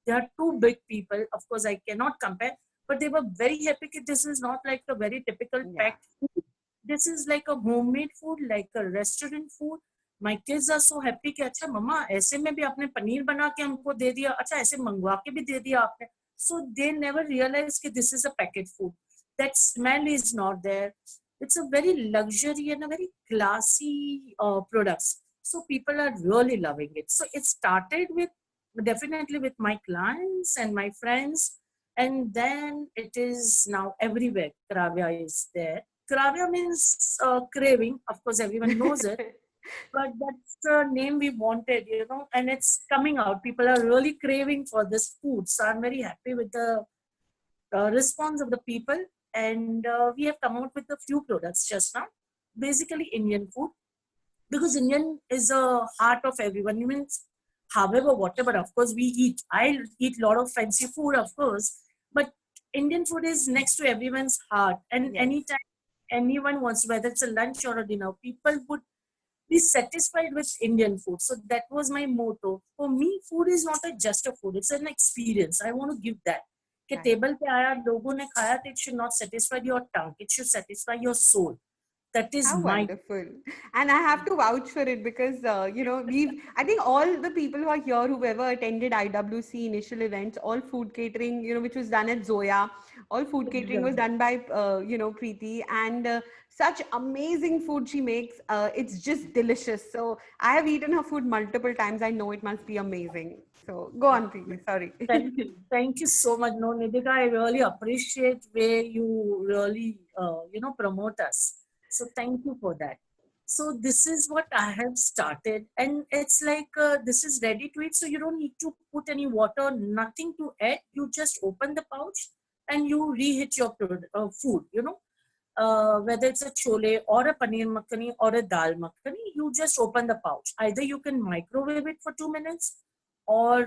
They are too big people. Of course, I cannot compare. But they were very happy. This is not like a very typical packed food. This is like a homemade food, like a restaurant food. My kids are so happy कि अच्छा मम्मा ऐसे में भी आपने पनीर बना के हमको दे दिया, अच्छा ऐसे मंगवा के भी दे दिया आपने. So they never realize कि this is a packet food. That smell is not there. It's a very luxury and a very classy products. So people are really loving it. So it started with definitely with my clients and my friends, and then it is now everywhere. Kravya is there. Kravya means craving. Of course, everyone knows it. But that's the name we wanted, and it's coming out. People are really craving for this food. So I'm very happy with the response of the people. And we have come out with a few products just now. Basically Indian food, because Indian is a heart of everyone. Means, however, whatever, of course, we eat. I eat a lot of fancy food, of course, but Indian food is next to everyone's heart. And anytime anyone wants, whether it's a lunch or a dinner, people would be satisfied with Indian food. So that was my motto. For me, food is not just a food, it's an experience. I want to give that. Right. Table pe aaya, logon ne khaya, it should not satisfy your tongue, it should satisfy your soul. That is How my wonderful. And I have to vouch for it because, I think all the people who are here who've ever attended IWC initial events, all food catering, which was done at Zoya, all food catering was done by, Preeti, and such amazing food she makes. It's just delicious. So I have eaten her food multiple times. I know it must be amazing. So go on, Preeti. Sorry. Thank you. Thank you so much. No, Nidika, I really appreciate where you really, promote us. So thank you for that. So this is what I have started, and it's like this is ready to eat. So you don't need to put any water, nothing to add. You just open the pouch and you reheat your food. Whether it's a chole or a paneer makhani or a dal makhani, you just open the pouch. Either you can microwave it for 2 minutes or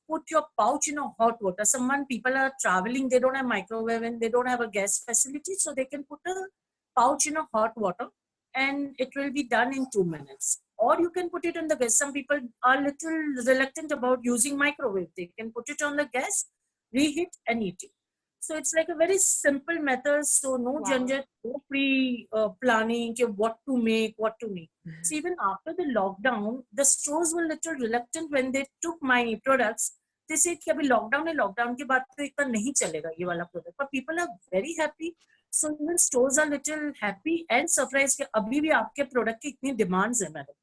put your pouch in a hot water. Someone people are traveling, they don't have microwave and they don't have a gas facility, so they can put a pouch in a hot water and it will be done in 2 minutes. Or you can put it on the gas. Some people are little reluctant about using microwave. They can put it on the gas, reheat and eat it. So it's like a very simple method. So no Wow. janjat, no pre-planning, what to make, what to make. So even after the lockdown, the stores were little reluctant when they took my products. They said कि अभी lockdown है, lockdown के बाद तो इतना नहीं चलेगा ये वाला product. But people are very happy. So even stores are little happy and surprised कि अभी भी आपके product की इतनी demands है madam.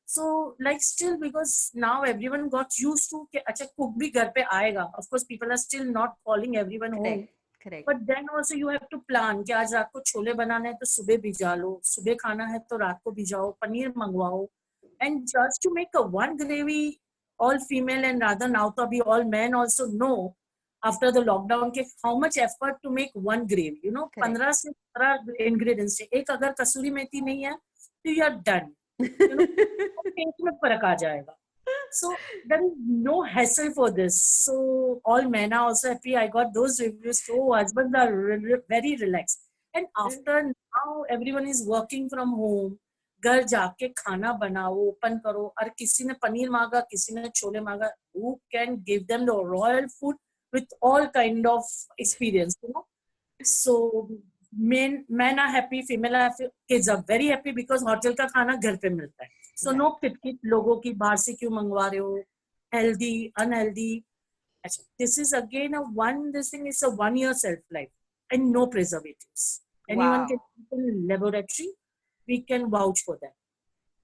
So like still because now everyone got used to कि अच्छा cook भी घर पे आएगा. Of course people are still not calling everyone home. Correct. But then also you have to plan कि आज रात को छोले बनाना है तो सुबह भिजा लो, सुबह खाना है तो रात को भिजाओ, paneer मंगवाओ. And just to make a one gravy, all female and rather now to be all men also know after the lockdown के how much effort to make one gravy. 15 से 17 ingredients है. एक अगर कसूरी मेथी नहीं है तो you are done. टेस्ट में फर्क आ जाएगा. So there is no hassle for this. So all men are also happy. I got those reviews. So husbands are very relaxed. And after now everyone is working from home. घर जाके खाना बनाओ, open करो. और किसी ने पनीर मांगा, किसी ने छोले मांगा. Who can give them the royal food with all kind of experience, So men are happy, female are happy, kids are very happy because hotel का खाना घर पे मिलता है. So no किट लोगों की बाहर से क्यों मंगवा रहे हो, healthy, unhealthy. This is again this thing is a 1 year shelf life and no preservatives. Anyone can put in laboratory, we can vouch for that.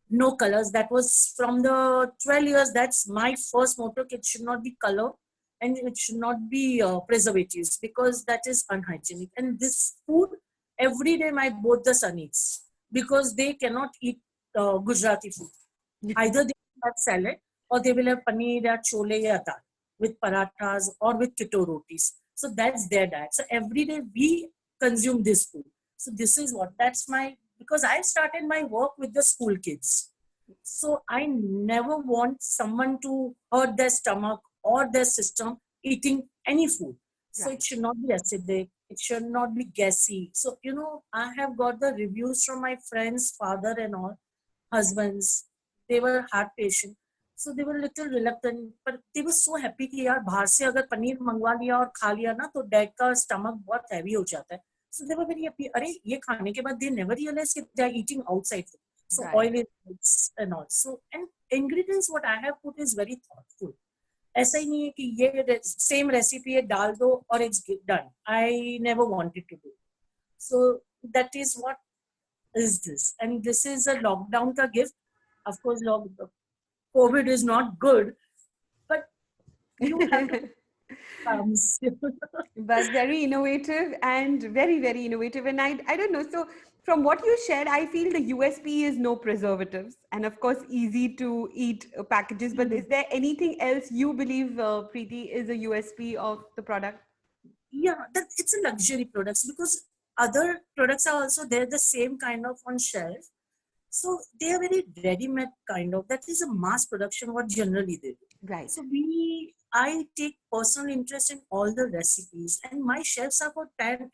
No colors. That was from the 12 years. That's my first motto. It should not be color and it should not be preservatives because that is unhygienic. And this food, every day my both the son eats because they cannot eat Gujarati food. Either they will have salad or they will have paneer or chole or dal with parathas or with keto rotis. So that's their diet. So every day we consume this food. So this is because I started my work with the school kids. So I never want someone to hurt their stomach or their system eating any food. So it should not be acidic. It should not be gassy. So, I have got the reviews from my friends, father and all, husbands. They were heart patient. So they were little reluctant, but they were so happy कि यार बाहर से अगर पनीर मंगवा लिया और खा लिया ना तो डैड का stomach बहुत heavy हो जाता है. So they were very happy. अरे ये खाने के बाद they never realized that they are eating outside food. So oil is and all. So and ingredients what I have put is very thoughtful. ऐसा ही नहीं है कि ये same recipe है डाल दो और it's done. I never wanted to do. So that is what is this, and this is a lockdown ka gift. Of course, COVID is not good, but you have to. But very innovative and very, very innovative. And I don't know. So from what you shared, I feel the USP is no preservatives and of course, easy to eat packages. But is there anything else you believe, Preeti, is a USP of the product? Yeah, it's a luxury products because other products are also there, the same kind of on shelf. So they are very ready-made kind of. That is a mass production what generally they do. Right. So I take personal interest in all the recipes and my chefs are for 10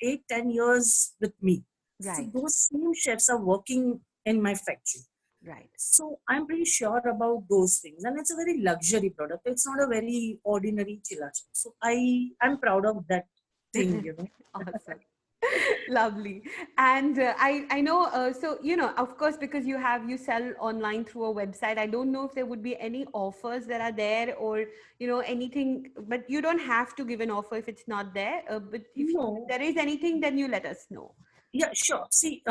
years with me. Right. So those same chefs are working in my factory. Right. So I'm pretty sure about those things. And it's a very luxury product. It's not a very ordinary chila. So I'm proud of that thing, Awesome. Lovely. And I know, so, you know, of course, because you sell online through a website, I don't know if there would be any offers that are there or, you know, anything, but you don't have to give an offer if it's not there. But if No. there is anything, then you let us know. Yeah, sure. See,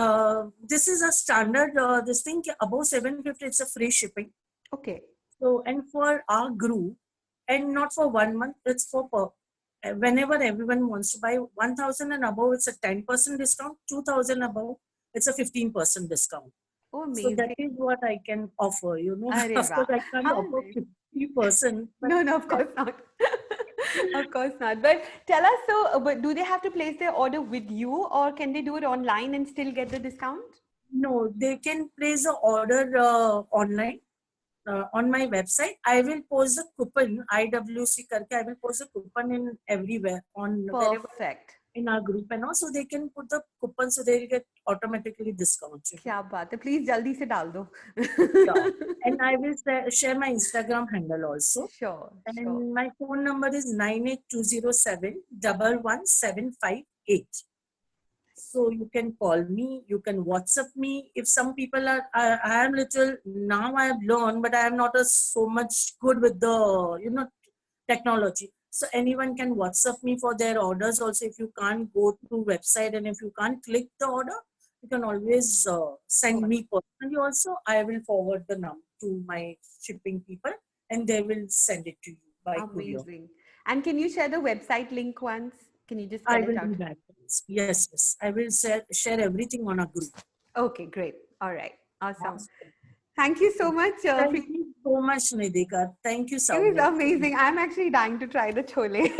this is a standard, this thing above 750, it's a free shipping. Okay. So, and for our group, and not for 1 month, it's for whenever everyone wants to buy 1,000 and above, it's a 10% discount. 2,000 above, it's a 15% discount. Oh, So that amazing. is what I can offer, you know. Arre Of course, wah. I can't How offer nice. 50%. But No, of course not. Of course not. But tell us, so, but do they have to place their order with you or can they do it online and still get the discount? no, they can place the order online. On my website, I will post the coupon IWC karke. I will post the coupon in everywhere on wherever Perfect. in our group, and also they can put the coupon so they will get automatically discounts. क्या बात है, please जल्दी से डाल दो. Yeah. And I will share my Instagram handle also. Sure. And my phone number is 98207 11758. So you can call me, you can WhatsApp me. If some people are, I am little, now I have learned, but I am not so much good with the, you know, technology. So anyone can WhatsApp me for their orders also. If you can't go to website and if you can't click the order, you can always send me personally also. I will forward the number to my shipping people and they will send it to you by courier. Amazing. And can you share the website link once? Can you just I spell it will out? do that. Yes. I will share everything on a group. Okay, great. All right. Awesome. Thank you so much. Thank you so much, Nidhika. Thank you, It Savni. was amazing. I'm actually dying to try the chole.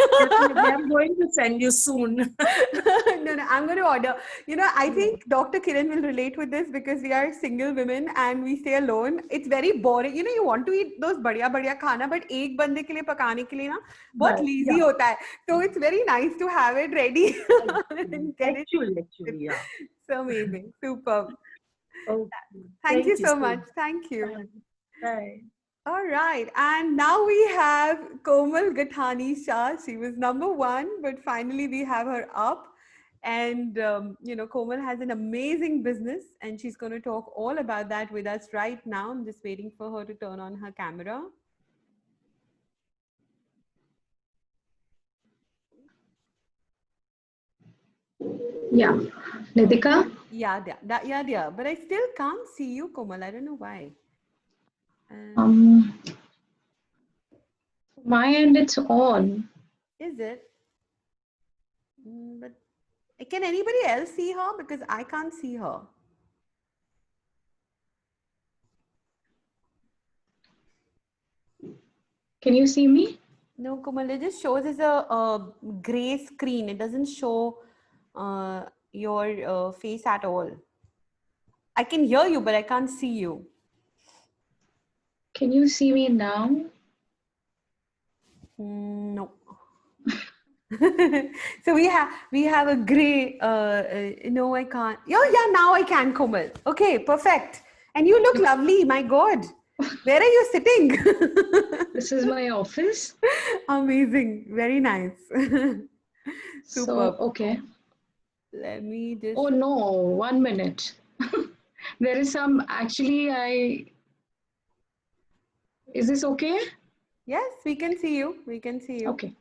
I'm going to send you soon. No, I'm going to order. You know, I think Dr. Kiran will relate with this because we are single women and we stay alone. It's very boring. You know, you want to eat those badhiya khana, but एक बंदे के लिए पकाने के लिए ना बहुत lazy होता है. So it's very nice to have it ready. Actually, yeah. So amazing. Superb. Oh, Thank you so much. Thank you. Bye. All right. And now we have Komal Gathani Shah. She was #1, but finally we have her up. And, you know, Komal has an amazing business and she's going to talk all about that with us right now. I'm just waiting for her to turn on her camera. Yeah. Nidhika? Yeah. But I still can't see you, Komal. I don't know why. My end, it's on. Is it? But can anybody else see her? Because I can't see her. Can you see me? No, Komal, it just shows as a gray screen. It doesn't show your face at all. I can hear you, but I can't see you. Can you see me now? No. So we have a gray. No, I can't. Oh, yeah, now I can, Komal. Okay, perfect. And you look lovely. My God, where are you sitting? This is my office. Amazing. Very nice. So, okay. Let me just. Oh no, 1 minute. There is some, actually, is this okay? Yes, we can see you. We can see you. Okay.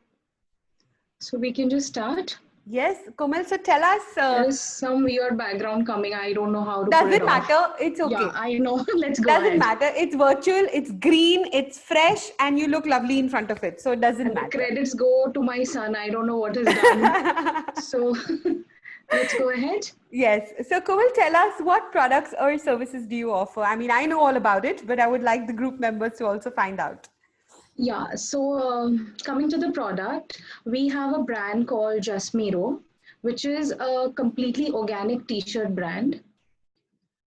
So we can just start? Yes, Komal, so tell us. There is some weird background coming. I don't know how to Does put it it matter? off. It's okay. Yeah, I know. Let's go Doesn't ahead. matter. It's virtual, it's green, it's fresh, and you look lovely in front of it. So it doesn't And matter. the credits go to my son. I don't know what is done. So let's go ahead. Yes. So Komal, tell us what products or services do you offer? I mean, I know all about it, but I would like the group members to also find out. Yeah, so coming to the product, we have a brand called Jasmiro, which is a completely organic t-shirt brand.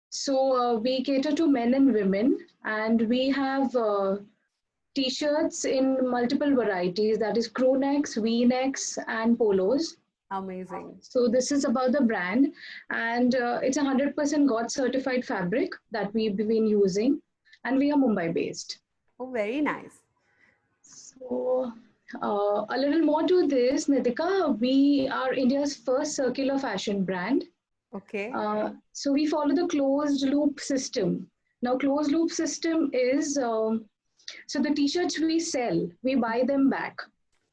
So we cater to men and women, and we have t-shirts in multiple varieties, that is crew necks, V-necks, and polos. Amazing. So this is about the brand, and it's 100% GOT certified fabric that we've been using, and we are Mumbai based. Oh, very nice. So A little more to this, Nitika, we are India's first circular fashion brand. Okay. So we follow the closed loop system. Now, closed loop system is so the t-shirts we sell, we buy them back.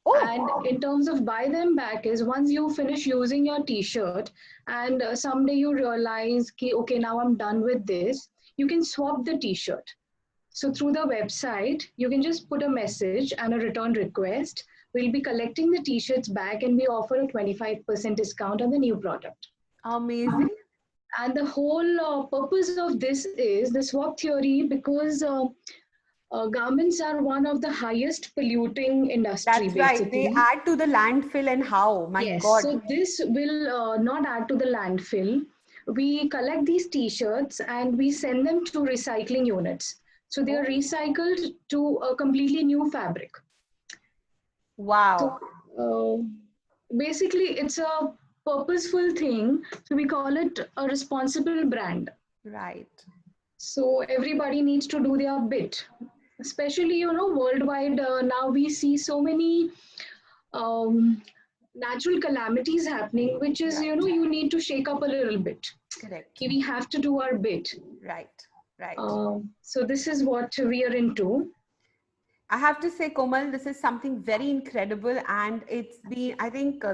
Oh, And in terms of buy them back is once you finish using your t-shirt and someday you realize, okay, now I'm done with this, you can swap the t-shirt. So through the website, you can just put a message and a return request. We'll be collecting the t-shirts back and we offer a 25% discount on the new product. amazing. And the whole purpose of this is the swap theory because garments are one of the highest polluting industry. That's right. They Basically. add to the landfill and how? My Yes, God. so this will not add to the landfill. We collect these t-shirts and we send them to recycling units. So they are recycled to a completely new fabric. Wow. So basically, it's a purposeful thing. So we call it a responsible brand. Right. So everybody needs to do their bit. Especially, worldwide, now we see so many natural calamities happening, which is, you need to shake up a little bit. Correct. We have to do our bit. Right. Right. So this is what we are into. I have to say, Komal, this is something very incredible. And it's been, I think,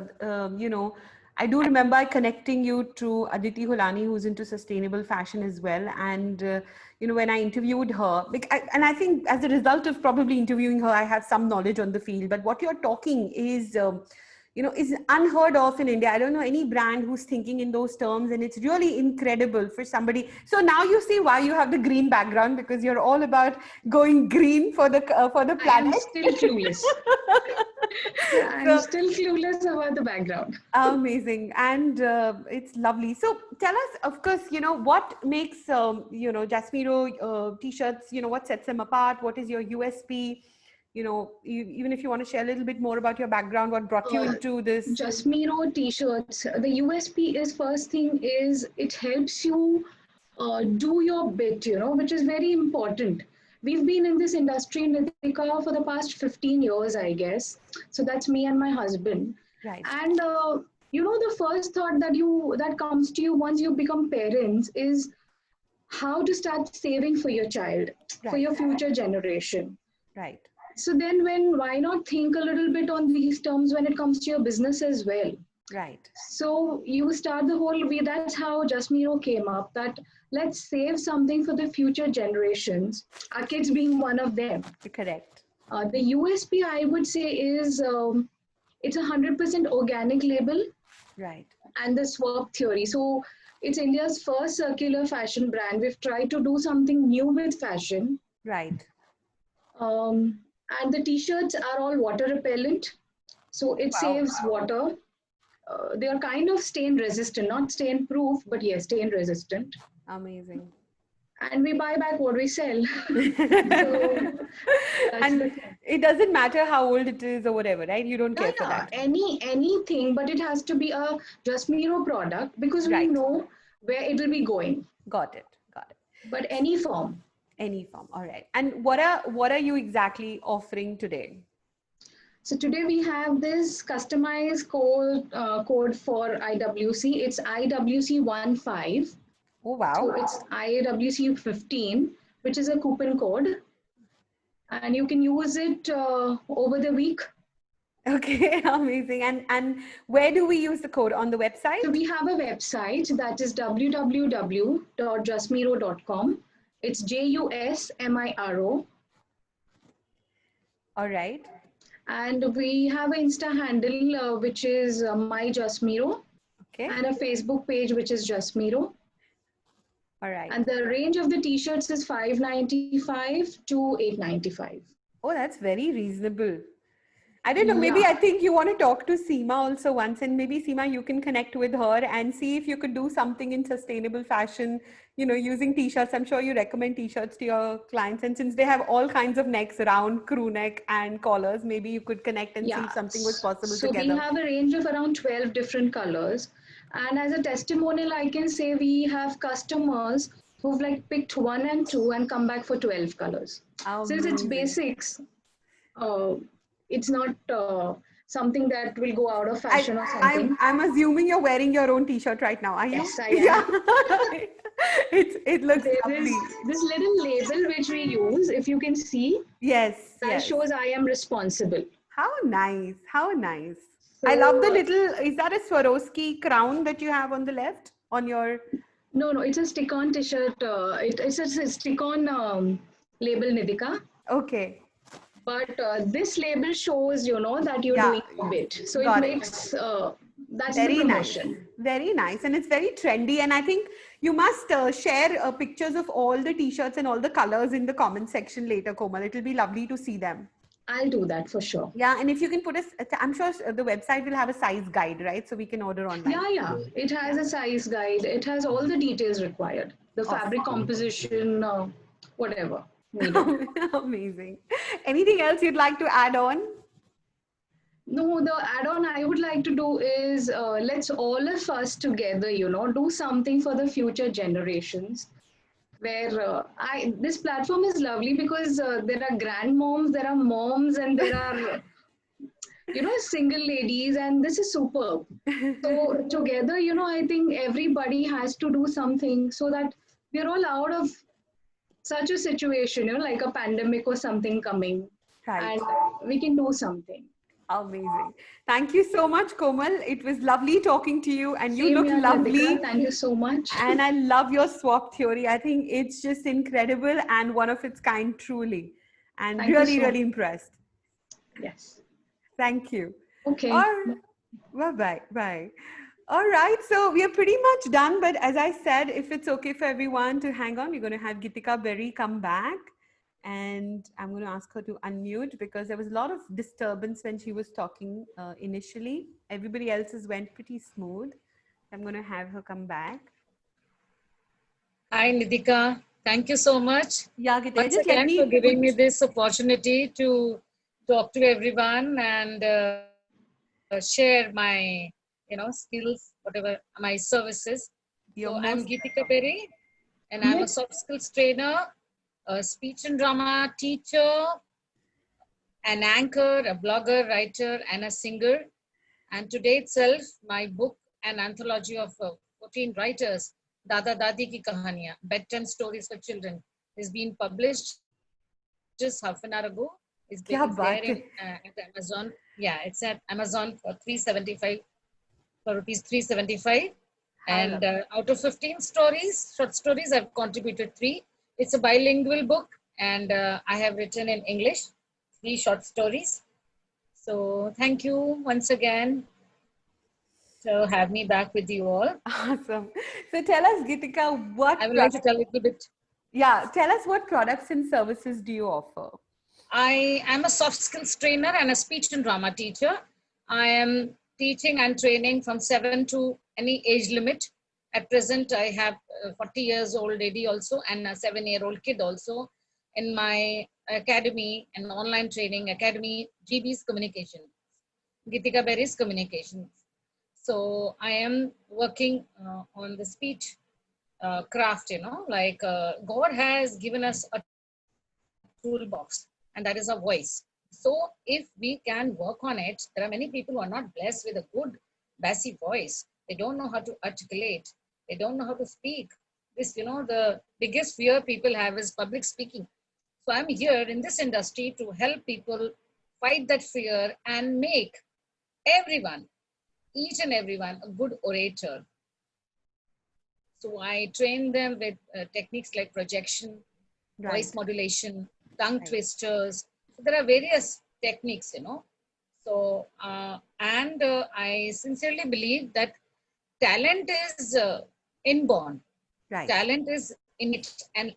I do remember connecting you to Aditi Hulani, who's into sustainable fashion as well. And, when I interviewed her, and I think as a result of probably interviewing her, I have some knowledge on the field. But what you're talking is, is unheard of in India. I don't know any brand who's thinking in those terms, and it's really incredible for somebody. So now you see why you have the green background, because you're all about going green for the planet. I'm still clueless. I'm still clueless about the background. Amazing, and it's lovely. So tell us, of course, what makes Jasmiro t-shirts. What sets them apart? What is your USP? Even if you want to share a little bit more about your background, what brought you into this? Jasmiro t-shirts, the USP is first thing is it helps you do your bit, which is very important. We've been in this industry, Nitika, for the past 15 years, I guess. So that's me and my husband. Right. And, the first thought that comes to you once you become parents is how to start saving for your child, for your future generation. Right. So then why not think a little bit on these terms when it comes to your business as well? Right. So you start the whole way. That's how Jasmiro came up, that let's save something for the future generations, our kids being one of them. Correct. The USP, I would say, is it's 100% organic label. Right. And the swap theory. So it's India's first circular fashion brand. We've tried to do something new with fashion. Right. And the t-shirts are all water repellent. So it saves water. They are kind of stain resistant, not stain proof, but yes, stain resistant. Amazing. And we buy back what we sell. And it doesn't matter how old it is or whatever, right? You don't care for that. Anything, but it has to be a Jasmiro product because we know where it will be going. Got it. But any form. Any form. All right. And what are you exactly offering today? So today we have this customized code for IWC. It's IWC15. Oh, wow. So it's IWC15, which is a coupon code. And you can use it over the week. Okay, amazing. And where do we use the code? On the website? So we have a website that is www.jasmiro.com. It's JUSMIRO. All right. And we have an Insta handle, which is My Jasmiro. Okay. And a Facebook page, which is Jasmiro. All right. And the range of the t-shirts is $595 to $895. Oh, that's very reasonable. I don't know, maybe I think you want to talk to Seema also once, and maybe Seema, you can connect with her and see if you could do something in sustainable fashion, using t-shirts. I'm sure you recommend t-shirts to your clients. And since they have all kinds of necks, round, crew neck and collars, maybe you could connect and see if something was possible together. So we have a range of around 12 different colors. And as a testimonial, I can say we have customers who've picked 1 and 2 and come back for 12 colors. Since it's basics, It's not something that will go out of fashion or something. I'm assuming you're wearing your own t-shirt right now, are you? Yes, I Yeah. am. It looks There is lovely. this little label which we use, if you can see, Yes, that yes. shows I am responsible. How nice. How nice. I love the So, little, is that a Swarovski crown that you have on the left on your? no, it's a stick-on t-shirt. It's a stick-on label, Nidika. Okay. But this label shows, that you're Yeah. doing a bit. So it Got it. makes, that's the Very nice. promotion. Very nice. And it's very trendy. And I think you must share pictures of all the t-shirts and all the colors in the comment section later, Komal. It'll be lovely to see them. I'll do that for sure. Yeah. And if you can put us, I'm sure the website will have a size guide, right? So we can order online. Yeah. It has a size guide. It has all the details required. The fabric composition, whatever needed. Amazing. Anything else you'd like to add on? No, the add-on I would like to do is let's all of us together, do something for the future generations. Where this platform is lovely because there are grandmoms, there are moms, and there are single ladies, and this is superb. So together, I think everybody has to do something so that we're all out of such a situation, like a pandemic or something coming, Right. and we can do something. Amazing. Thank you so much, Komal. It was lovely talking to you, and you Same look here, lovely. Ritika. Thank you so much. And I love your swap theory. I think it's just incredible and one of its kind, truly. And Thank you really, so really impressed. Yes. Thank you. Okay. Bye-bye. Bye. All right. So we are pretty much done. But as I said, if it's okay for everyone to hang on, we're going to have Gitika Berry come back. And I'm going to ask her to unmute because there was a lot of disturbance when she was talking initially. Everybody else's went pretty smooth. I'm going to have her come back. Hi, Nidika. Thank you so much. Yeah, Gitika, Once just let again me for giving me this opportunity to talk to everyone and share my, skills, whatever, my services. You're So I'm most Gitika welcome. Berry, and I'm a soft skills trainer, a speech and drama teacher, an anchor, a blogger, writer, and a singer. And today itself, my book, an anthology of 14 writers, Dada Dadi Ki Kahaniyan, Bedtime Stories for Children, is being published just half an hour ago. It's there at Amazon. Yeah, it's at Amazon for rupees 375. And out of 15 short stories, I've contributed 3. It's a bilingual book, and I have written in English 3 short stories. So thank you once again to have me back with you all. Awesome. So tell us, Gitika, what I would like to tell a little bit. Yeah, tell us what products and services do you offer? I am a soft skills trainer and a speech and drama teacher. I am teaching and training from 7 to any age limit. At present, I have a 40 years old lady also and a 7-year-old kid also in my academy, an online training academy, GB's Communication, Gitika Berry's Communications. So I am working on the speech craft, like God has given us a toolbox, and that is a voice. So if we can work on it, there are many people who are not blessed with a good bassy voice. They don't know how to articulate. They don't know how to speak. This, the biggest fear people have is public speaking. So I'm here in this industry to help people fight that fear and make everyone, each and everyone, a good orator. So I train them with techniques like projection, voice modulation, tongue twisters. So there are various techniques, So, I sincerely believe that talent is inborn. Right. Talent is innate and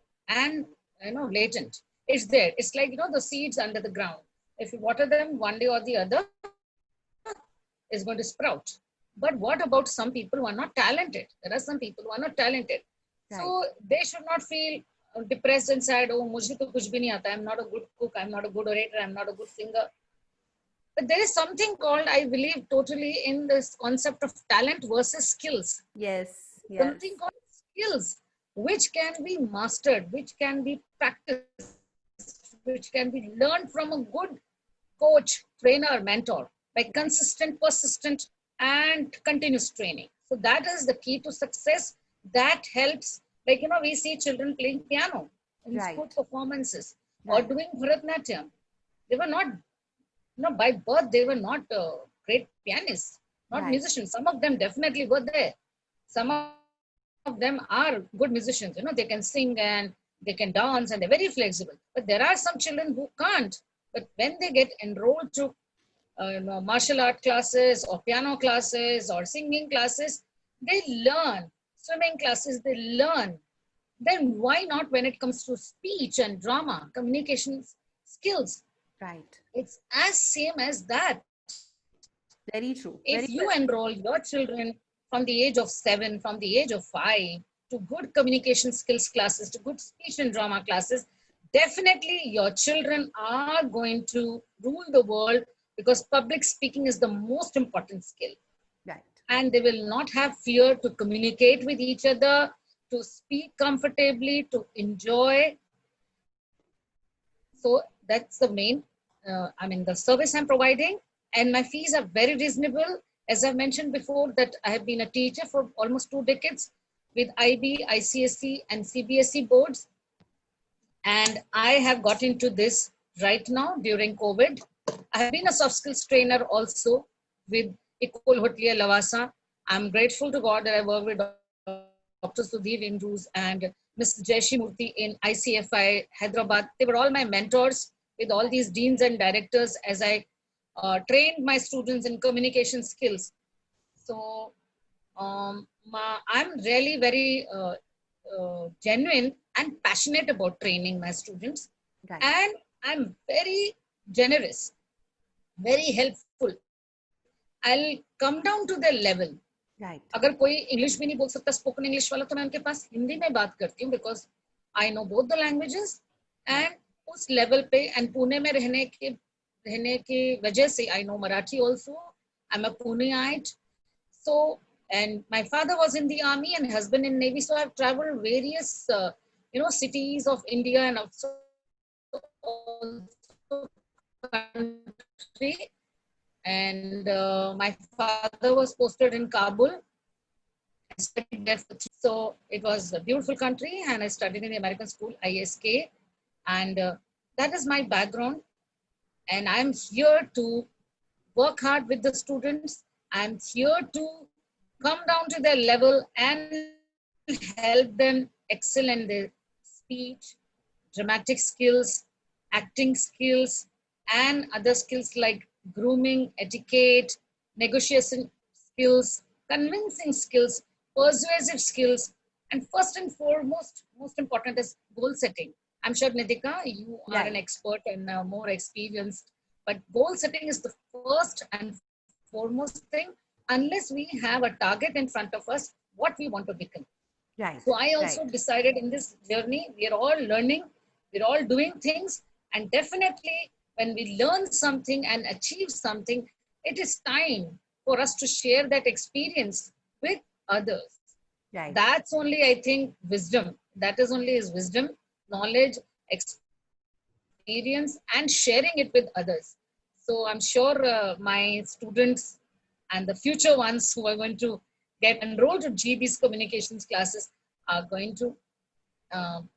latent. It's there. It's like, the seeds under the ground. If you water them one day or the other, it's going to sprout. But what about some people who are not talented? There are some people who are not talented. Right. So they should not feel depressed and sad. Oh, mujhe to kuch bhi nahi aata. I'm not a good cook. I'm not a good orator. I'm not a good singer. But there is something called, I believe, totally in this concept of talent versus skills. Yes. Something called skills, which can be mastered, which can be practiced, which can be learned from a good coach, trainer, mentor by consistent, persistent, and continuous training. So that is the key to success. That helps. Like, you know, we see children playing piano in Right. school performances or Right. doing Bharatanatyam. They were not, you know, by birth, they were not great pianists, not Right. musicians. Some of them definitely were there. Some of them are good musicians, you know, they can sing and they can dance and they're very flexible. But there are some children who can't. But when they get enrolled to you know, martial art classes or piano classes or singing classes, they learn. Swimming classes, they learn. Then why not when it comes to speech and drama, communication skills? Right. It's as same as that. Very true. If Very you enroll your children from the age of 7, from the age of 5 to good communication skills classes, to good speech and drama classes, definitely your children are going to rule the world, because public speaking is the most important skill. right. And they will not have fear to communicate with each other, to speak comfortably, to enjoy. So that's the main, the service I'm providing. And my fees are very reasonable. As I mentioned before, that I have been a teacher for almost 2 decades with IB, ICSE, and CBSE boards. And I have got into this right now during COVID. I have been a soft skills trainer also with Ecole Hotelier Lavasa. I'm grateful to God that I work with Dr. Sudhir Indrus and Ms. Jaishi Murthy in ICFI Hyderabad. They were all my mentors with all these deans and directors as I trained my students in communication skills. So I'm really very genuine and passionate about training my students. Right. And I'm very generous, very helpful. I'll come down to their level. Right. अगर कोई English भी नहीं बोल सकता spoken English वाला, तो मैं उनके पास हिंदी में बात करती हूँ, because I know both the languages. And उस लेवल पे एंड पुणे में रहने की वजह से I know Marathi also. I am a Puneite. So, and my father was in the army and husband in navy, so I've traveled various cities of India and also country. And my father was posted in Kabul. I studied there so it was a beautiful country, and I studied in the American school, ISK. And that is my background. And I'm here to work hard with the students. I'm here to come down to their level and help them excel in their speech, dramatic skills, acting skills, and other skills like grooming, etiquette, negotiation skills, convincing skills, persuasive skills, and first and foremost, most important is goal setting. I'm sure, Nidhika, you are an expert and more experienced, but goal setting is the first and foremost thing. Unless we have a target in front of us, what we want to become. Right. So I also decided in this journey, we are all learning, we're all doing things, and definitely when we learn something and achieve something, it is time for us to share that experience with others. Right. That's only, I think, wisdom. That is only is wisdom, knowledge, experience, and sharing it with others. So I'm sure my students and the future ones who are going to get enrolled to GB's communications classes are going to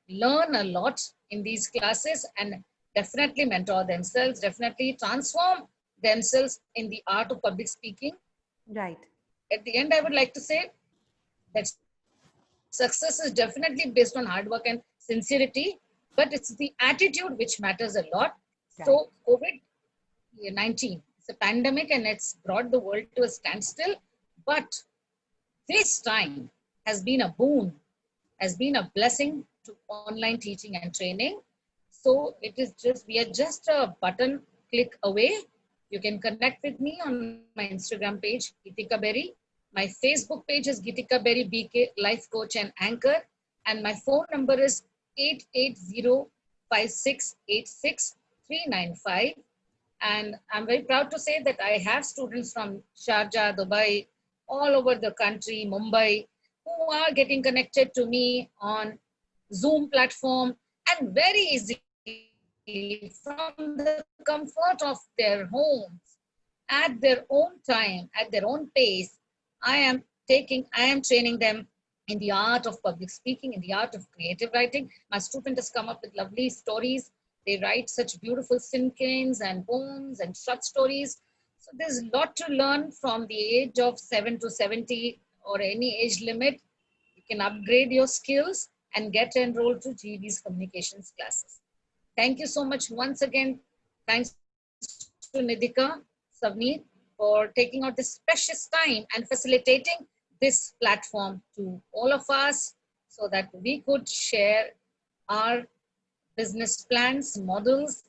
learn a lot in these classes and definitely mentor themselves, definitely transform themselves in the art of public speaking. Right. At the end, I would like to say that success is definitely based on hard work and sincerity, but it's the attitude which matters a lot. Right. So COVID-19, it's a pandemic and it's brought the world to a standstill, but this time has been a boon, has been a blessing to online teaching and training. So it is just, we are just a button click away. You can connect with me on my Instagram page, Gitika Berry. My Facebook page is Gitika Berry BK, Life Coach and Anchor. And my phone number is 880-5686-395. And I'm very proud to say that I have students from Sharjah, Dubai, all over the country, Mumbai, who are getting connected to me on Zoom platform, and very easily from the comfort of their homes, at their own time, at their own pace. I am training them in the art of public speaking, in the art of creative writing. My student has come up with lovely stories. They write such beautiful syncanes and poems and short stories. So there's a lot to learn from the age of 7 to 70 or any age limit. You can upgrade your skills and get enrolled to GV's communications classes. Thank you so much once again. Thanks to Nidhika, Savneet, for taking out this precious time and facilitating this platform to all of us so that we could share our business plans, models,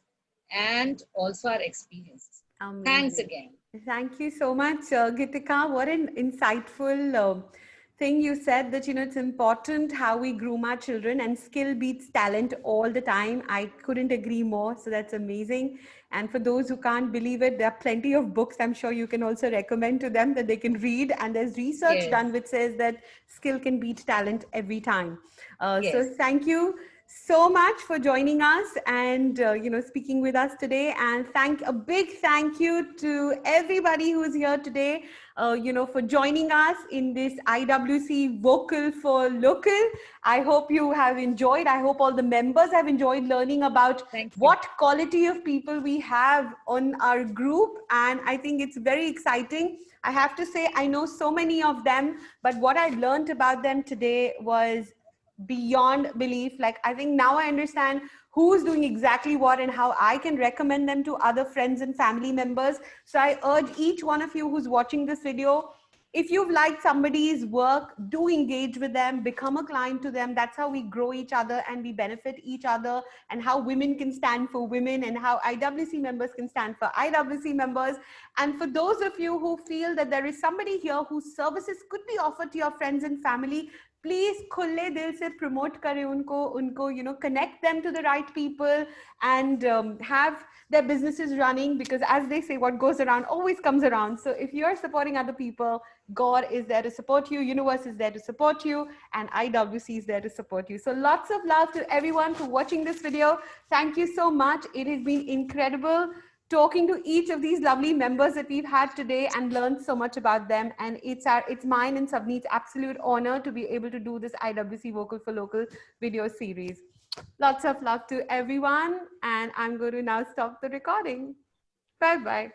and also our experiences. Thanks Amazing. again. Thank you so much, Gitika. What an insightful thing you said, that, you know, it's important how we groom our children, and skill beats talent all the time. I couldn't agree more. So that's amazing. And for those who can't believe it, there are plenty of books I'm sure you can also recommend to them that they can read. And there's research Yes. done which says that skill can beat talent every time. Yes. So thank you so much for joining us and you know, speaking with us today. And a big thank you to everybody who's here today, you know, for joining us in this IWC Vocal for Local. I hope you have enjoyed. I hope all the members have enjoyed learning about what quality of people we have on our group. And I think it's very exciting. I have to say, I know so many of them, but what I learned about them today was beyond belief. Like, I think now I understand who's doing exactly what and how I can recommend them to other friends and family members. So I urge each one of you who's watching this video, if you've liked somebody's work, do engage with them, become a client to them. That's how we grow each other and we benefit each other, and how women can stand for women and how IWC members can stand for IWC members. And for those of you who feel that there is somebody here whose services could be offered to your friends and family, please खुले दिल से promote करें उनको, you know, connect them to the right people and have their businesses running, because as they say, what goes around always comes around. So if you're supporting other people, God is there to support you, universe is there to support you, and IWC is there to support you. So lots of love to everyone for watching this video. Thank you so much. It has been incredible talking to each of these lovely members that we've had today and learned so much about them. And it's mine and Savneet's absolute honor to be able to do this IWC Vocal for Local video series. Lots of love to everyone. And I'm going to now stop the recording. Bye-bye.